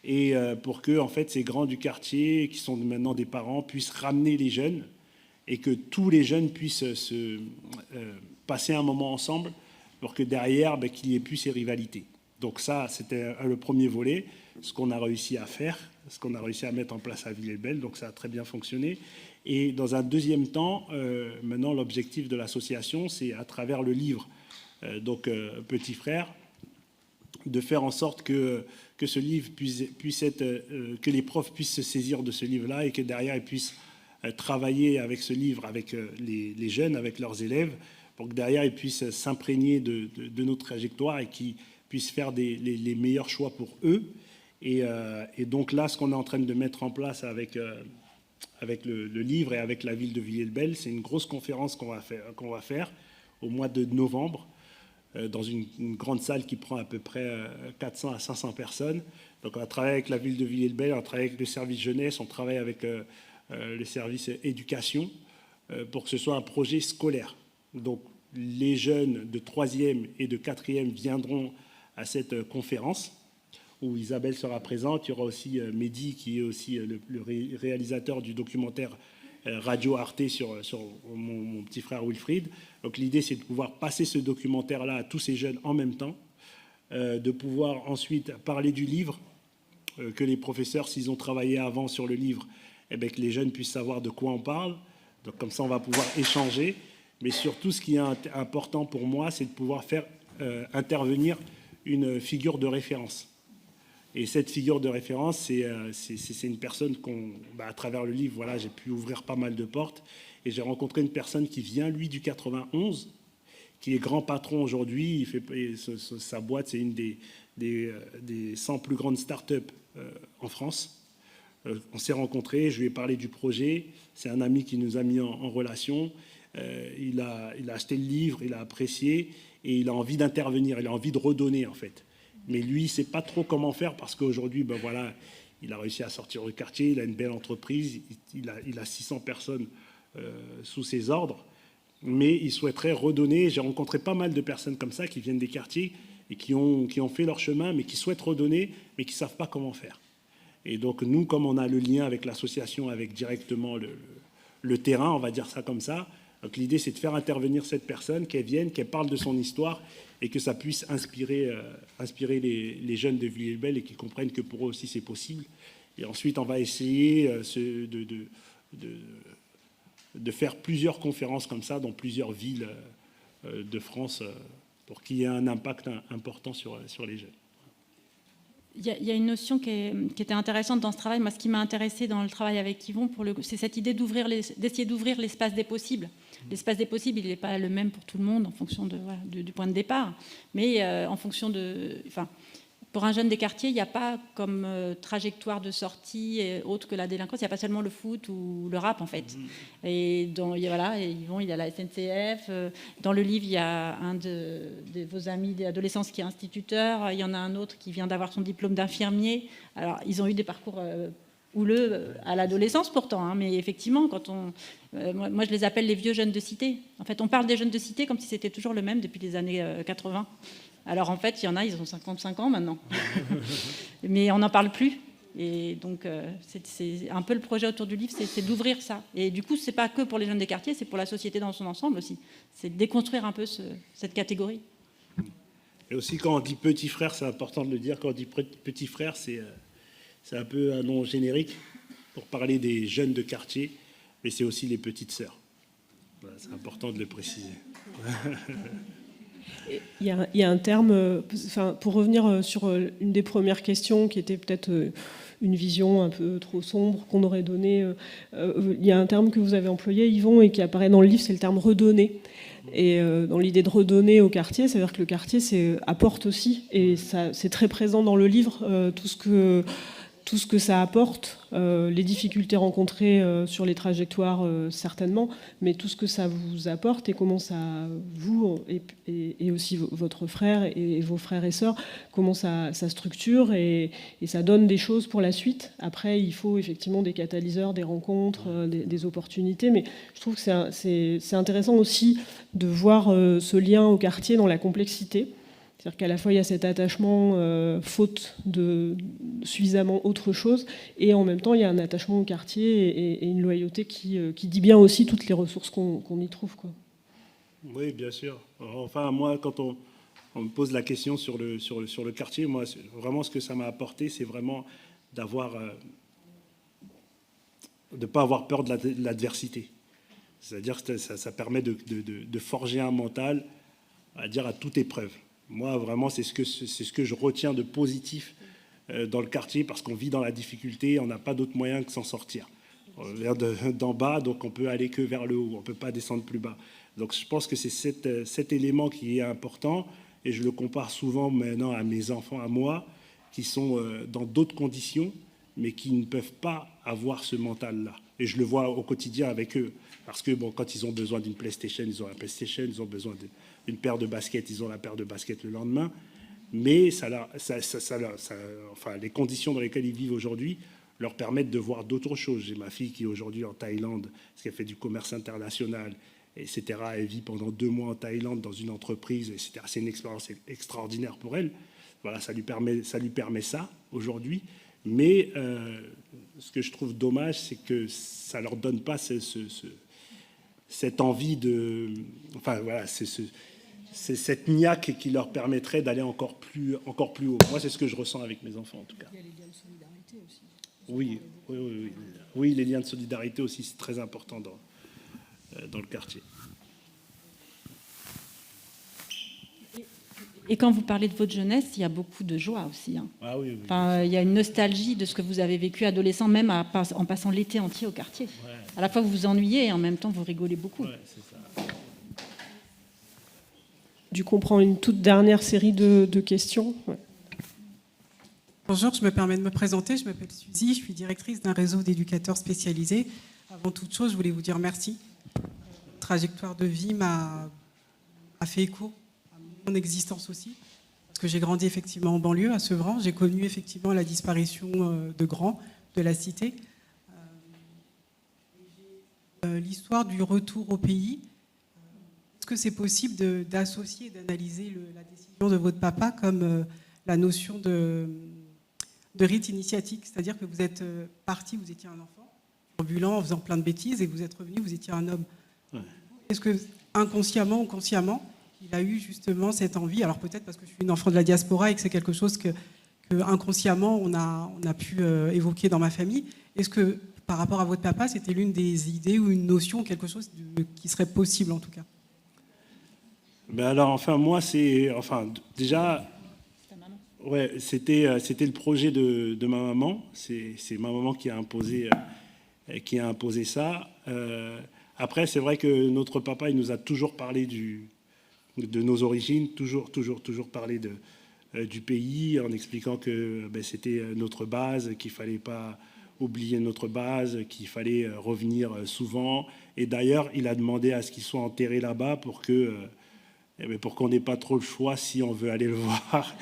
Et pour que en fait, ces grands du quartier, qui sont maintenant des parents, puissent ramener les jeunes et que tous les jeunes puissent passer un moment ensemble pour que derrière, qu'il n'y ait plus ces rivalités. Donc ça, c'était le premier volet, ce qu'on a réussi à faire, ce qu'on a réussi à mettre en place à Villiers-le-Bel, donc ça a très bien fonctionné. Et dans un deuxième temps, maintenant, l'objectif de l'association, c'est à travers le livre, Petit Frère, de faire en sorte que ce livre puisse être, que les profs puissent se saisir de ce livre-là et que derrière ils puissent travailler avec ce livre, avec les jeunes, avec leurs élèves, pour que derrière ils puissent s'imprégner de nos trajectoires et qu'ils puissent faire les meilleurs choix pour eux. Et donc là, ce qu'on est en train de mettre en place avec le livre et avec la ville de Villiers-le-Bel, c'est une grosse conférence qu'on va faire au mois de novembre, dans une grande salle qui prend à peu près 400 à 500 personnes. Donc on a travaillé avec la ville de Villiers-le-Bel, on travaille avec le service jeunesse, on travaille avec le service éducation, pour que ce soit un projet scolaire. Donc les jeunes de 3e et de 4e viendront à cette conférence, où Isabelle sera présente. Il y aura aussi Mehdi, qui est aussi le réalisateur du documentaire Radio Arte sur mon petit frère Wilfried. Donc l'idée, c'est de pouvoir passer ce documentaire-là à tous ces jeunes en même temps, de pouvoir ensuite parler du livre, que les professeurs, s'ils ont travaillé avant sur le livre, que les jeunes puissent savoir de quoi on parle. Donc comme ça, on va pouvoir échanger. Mais surtout, ce qui est important pour moi, c'est de pouvoir faire intervenir une figure de référence. Et cette figure de référence, c'est une personne à travers le livre, voilà, j'ai pu ouvrir pas mal de portes. Et j'ai rencontré une personne qui vient, lui, du 91, qui est grand patron aujourd'hui. Sa boîte, c'est une des 100 plus grandes start-up en France. On s'est rencontrés, je lui ai parlé du projet. C'est un ami qui nous a mis en relation. il a acheté le livre, il a apprécié et il a envie d'intervenir, il a envie de redonner en fait. Mais lui, il ne sait pas trop comment faire parce qu'aujourd'hui, ben voilà, il a réussi à sortir du quartier, il a une belle entreprise, il a 600 personnes sous ses ordres, mais il souhaiterait redonner. J'ai rencontré pas mal de personnes comme ça qui viennent des quartiers et qui ont fait leur chemin, mais qui souhaitent redonner, mais qui ne savent pas comment faire. Et donc nous, comme on a le lien avec l'association, avec directement le terrain, on va dire ça comme ça, donc l'idée c'est de faire intervenir cette personne, qu'elle vienne, qu'elle parle de son histoire et que ça puisse inspirer les jeunes de Villiers-le-Bel et qu'ils comprennent que pour eux aussi c'est possible. Et ensuite on va essayer de faire plusieurs conférences comme ça dans plusieurs villes de France pour qu'il y ait un impact important sur les jeunes. Il y a une notion qui était intéressante dans ce travail. Moi, ce qui m'a intéressé dans le travail avec Yvon, c'est cette idée d'essayer d'ouvrir l'espace des possibles. L'espace des possibles, il n'est pas le même pour tout le monde en fonction du point de départ, mais en fonction de... Pour un jeune des quartiers, il n'y a pas comme trajectoire de sortie autre que la délinquance. Il n'y a pas seulement le foot ou le rap, en fait. Et Yvon, il a la SNCF. Dans le livre, il y a un de vos amis d'adolescence qui est instituteur. Il y en a un autre qui vient d'avoir son diplôme d'infirmier. Alors, ils ont eu des parcours houleux à l'adolescence, pourtant. Hein, mais effectivement, moi, je les appelle les vieux jeunes de cité. En fait, on parle des jeunes de cité comme si c'était toujours le même depuis les années 80. Alors en fait, il y en a, ils ont 55 ans maintenant. Mais on n'en parle plus. Et donc, c'est un peu le projet autour du livre, c'est d'ouvrir ça. Et du coup, ce n'est pas que pour les jeunes des quartiers, c'est pour la société dans son ensemble aussi. C'est de déconstruire un peu cette catégorie. Et aussi, quand on dit petit frère, c'est important de le dire, quand on dit petit frère, c'est un peu un nom générique pour parler des jeunes de quartier, mais c'est aussi les petites sœurs. Voilà, c'est important de le préciser. Il y a un terme, pour revenir sur une des premières questions qui était peut-être une vision un peu trop sombre qu'on aurait donnée, il y a un terme que vous avez employé, Yvon, et qui apparaît dans le livre, c'est le terme redonner. Et dans l'idée de redonner au quartier, c'est-à-dire que le quartier apporte aussi, et c'est très présent dans le livre, tout ce que ça apporte, les difficultés rencontrées sur les trajectoires certainement, mais tout ce que ça vous apporte et comment ça, vous et aussi votre frère et vos frères et sœurs, comment ça structure et ça donne des choses pour la suite. Après, il faut effectivement des catalyseurs, des rencontres, des opportunités, mais je trouve que c'est intéressant aussi de voir ce lien au quartier dans la complexité. C'est-à-dire qu'à la fois, il y a cet attachement faute de suffisamment autre chose, et en même temps, il y a un attachement au quartier et une loyauté qui dit bien aussi toutes les ressources qu'on y trouve, quoi. Oui, bien sûr. Enfin, moi, quand on me pose la question sur le quartier, moi, vraiment, ce que ça m'a apporté, c'est vraiment de ne pas avoir peur de l'adversité. C'est-à-dire que ça permet de forger un mental, à dire, à toute épreuve. Moi, vraiment, c'est ce que je retiens de positif dans le quartier, parce qu'on vit dans la difficulté, on n'a pas d'autre moyen que s'en sortir. On vient d'en bas, donc on peut aller que vers le haut, on ne peut pas descendre plus bas. Donc je pense que c'est cet élément qui est important, et je le compare souvent maintenant à mes enfants, à moi, qui sont dans d'autres conditions, mais qui ne peuvent pas avoir ce mental-là. Et je le vois au quotidien avec eux, parce que quand ils ont besoin d'une PlayStation, ils ont la PlayStation, ils ont besoin d'une paire de baskets, ils ont la paire de baskets le lendemain. Mais les conditions dans lesquelles ils vivent aujourd'hui leur permettent de voir d'autres choses. J'ai ma fille qui est aujourd'hui en Thaïlande, parce qu'elle fait du commerce international, etc. Elle vit pendant 2 mois en Thaïlande dans une entreprise, etc. C'est une expérience extraordinaire pour elle. Voilà, ça lui permet ça aujourd'hui. Mais ce que je trouve dommage, c'est que ça ne leur donne pas cette envie de... Enfin, voilà, c'est cette niaque qui leur permettrait d'aller encore plus haut. Moi, c'est ce que je ressens avec mes enfants, en tout cas. Il y a les liens de solidarité aussi. Oui, les liens de solidarité aussi, c'est très important dans le quartier. Et quand vous parlez de votre jeunesse, il y a beaucoup de joie aussi. Hein. Ah oui. Enfin, il y a une nostalgie de ce que vous avez vécu adolescent, même en passant l'été entier au quartier. Ouais. À la fois, vous vous ennuyez et en même temps, vous rigolez beaucoup. Ouais, c'est ça. Du coup, on prend une toute dernière série de questions. Ouais. Bonjour, je me permets de me présenter. Je m'appelle Suzy, je suis directrice d'un réseau d'éducateurs spécialisés. Avant toute chose, je voulais vous dire merci. trajectoire de vie m'a fait écho à mon existence aussi. Parce que j'ai grandi effectivement en banlieue, à Sevran. J'ai connu effectivement la disparition de Grand, de la cité. L'histoire du retour au pays. Est-ce que c'est possible d'associer et d'analyser la décision de votre papa comme la notion de rite initiatique? C'est-à-dire que vous êtes parti, vous étiez un enfant, ambulant, en faisant plein de bêtises, et vous êtes revenu, vous étiez un homme. Ouais. Est-ce que inconsciemment ou consciemment, il a eu justement cette envie, alors peut-être parce que je suis une enfant de la diaspora et que c'est quelque chose que inconsciemment on a pu évoquer dans ma famille, est-ce que par rapport à votre papa, c'était l'une des idées ou une notion, quelque chose qui serait possible en tout cas? Ben alors, enfin, moi, déjà, ouais, c'était le projet de ma maman. C'est ma maman qui a imposé ça. Après, c'est vrai que notre papa, il nous a toujours parlé de nos origines, toujours parlé du pays, en expliquant que c'était notre base, qu'il fallait pas oublier notre base, qu'il fallait revenir souvent. Et d'ailleurs, il a demandé à ce qu'il soit enterré là-bas pour qu'on n'ait pas trop le choix si on veut aller le voir.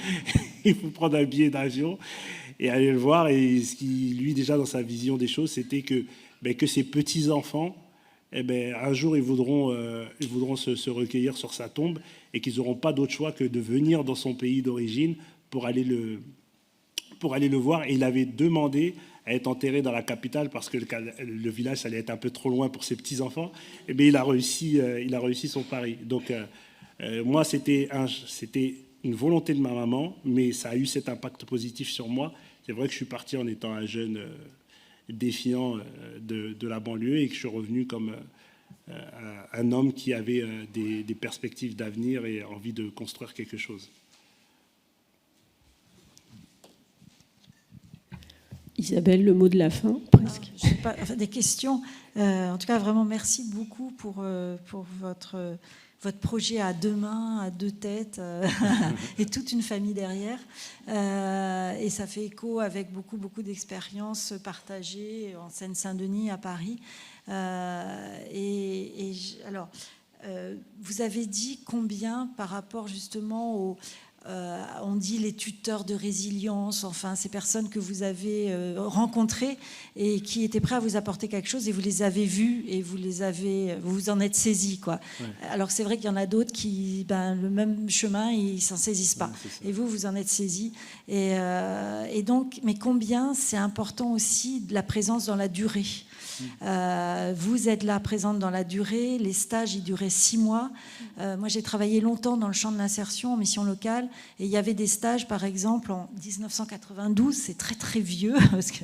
Il faut prendre un billet d'avion et aller le voir. Et ce qui, lui, déjà, dans sa vision des choses, c'était que ses petits-enfants, un jour, ils voudront se recueillir sur sa tombe et qu'ils n'auront pas d'autre choix que de venir dans son pays d'origine pour aller le voir. Et il avait demandé à être enterré dans la capitale parce que le village, ça allait être un peu trop loin pour ses petits-enfants. Et bien, il a réussi son pari. Donc, moi, c'était une volonté de ma maman, mais ça a eu cet impact positif sur moi. C'est vrai que je suis parti en étant un jeune défiant de la banlieue et que je suis revenu comme un homme qui avait des perspectives d'avenir et envie de construire quelque chose. Isabelle, le mot de la fin, presque. Je sais pas, enfin, des questions. En tout cas, vraiment, merci beaucoup pour votre projet à deux mains, à deux têtes, et toute une famille derrière. Et ça fait écho avec beaucoup d'expériences partagées en Seine-Saint-Denis, à Paris. Alors, vous avez dit combien par rapport justement aux... on dit les tuteurs de résilience, enfin ces personnes que vous avez rencontrées et qui étaient prêts à vous apporter quelque chose et vous les avez vus et vous vous en êtes saisis, quoi. Ouais. Alors c'est vrai qu'il y en a d'autres qui, le même chemin, ils s'en saisissent pas. Ouais, et vous en êtes saisis. Et donc, mais combien c'est important aussi de la présence dans la durée. Vous êtes là, présente dans la durée. Les stages, ils duraient 6 mois. Moi, j'ai travaillé longtemps dans le champ de l'insertion en mission locale. Et il y avait des stages, par exemple, en 1992, c'est très, très vieux, parce que,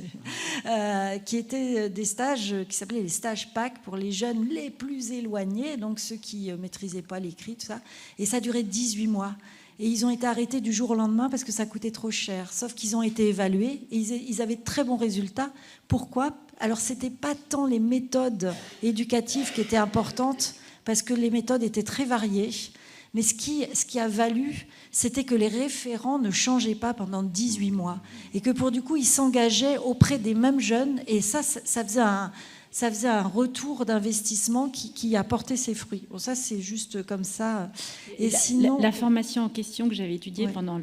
qui étaient des stages qui s'appelaient les stages PAC pour les jeunes les plus éloignés, donc ceux qui ne maîtrisaient pas l'écrit, tout ça. Et ça durait 18 mois. Et ils ont été arrêtés du jour au lendemain parce que ça coûtait trop cher. Sauf qu'ils ont été évalués et ils avaient de très bons résultats. Pourquoi ? Alors, ce n'était pas tant les méthodes éducatives qui étaient importantes, parce que les méthodes étaient très variées. Mais ce qui a valu, c'était que les référents ne changeaient pas pendant 18 mois. Et que pour du coup, ils s'engageaient auprès des mêmes jeunes. Et ça faisait un retour d'investissement qui a porté ses fruits. Bon, ça, c'est juste comme ça. Et sinon... La formation en question que j'avais étudiée pendant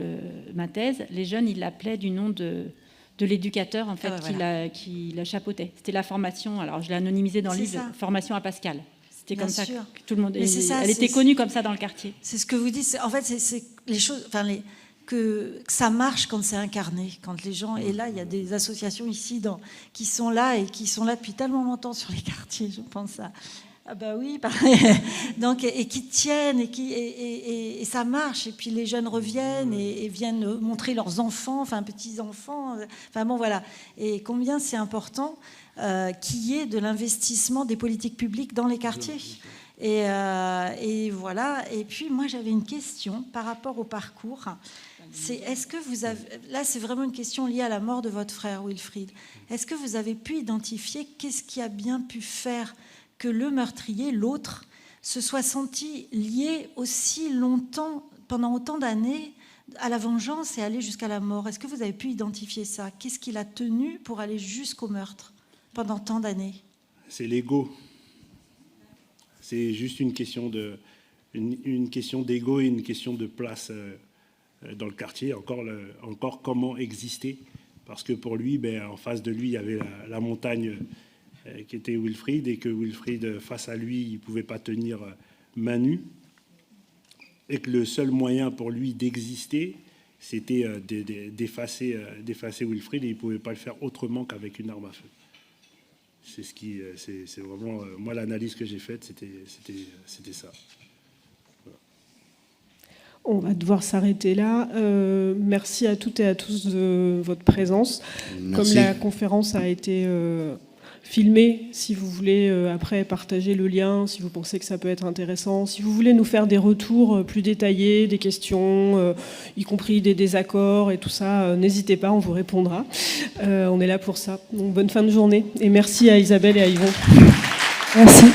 ma thèse, les jeunes, ils l'appelaient du nom de l'éducateur en fait, qui la chapeautait. C'était la formation, alors je l'ai anonymisée dans le livre, formation à Pascal. C'était comme ça que tout le monde... Elle était connue comme ça dans le quartier. C'est ce que vous dites. En fait, c'est les choses... Que ça marche quand c'est incarné, quand les gens... Et là, il y a des associations ici qui sont là et qui sont là depuis tellement longtemps sur les quartiers, je pense à... Ah bah oui, donc, et qui tiennent et ça marche. Et puis les jeunes reviennent et viennent montrer leurs enfants, enfin petits-enfants. Enfin bon, voilà. Et combien c'est important qu'il y ait de l'investissement des politiques publiques dans les quartiers. Et voilà. Et puis moi, j'avais une question par rapport au parcours. C'est est-ce que vous avez... Là, c'est vraiment une question liée à la mort de votre frère, Wilfried. Est-ce que vous avez pu identifier qu'est-ce qui a bien pu faire que le meurtrier, l'autre, se soit senti lié aussi longtemps, pendant autant d'années, à la vengeance et aller jusqu'à la mort? Est-ce que vous avez pu identifier ça? Qu'est-ce qui l'a tenu pour aller jusqu'au meurtre pendant tant d'années? C'est l'ego. C'est juste une question d'ego et une question de place dans le quartier. Encore comment exister, parce que pour lui, en face de lui, il y avait la montagne qui était Wilfried, et que Wilfried, face à lui, il ne pouvait pas tenir main nue, et que le seul moyen pour lui d'exister, c'était d'effacer Wilfried, et il ne pouvait pas le faire autrement qu'avec une arme à feu. C'est vraiment... moi, l'analyse que j'ai faite, c'était ça. Voilà. On va devoir s'arrêter là. Merci à toutes et à tous de votre présence. Merci. Comme la conférence a été filmée, si vous voulez après partager le lien, si vous pensez que ça peut être intéressant, si vous voulez nous faire des retours plus détaillés, des questions, y compris des désaccords et tout ça, n'hésitez pas, on vous répondra. On est là pour ça. Donc bonne fin de journée et merci à Isabelle et à Yvon. Merci.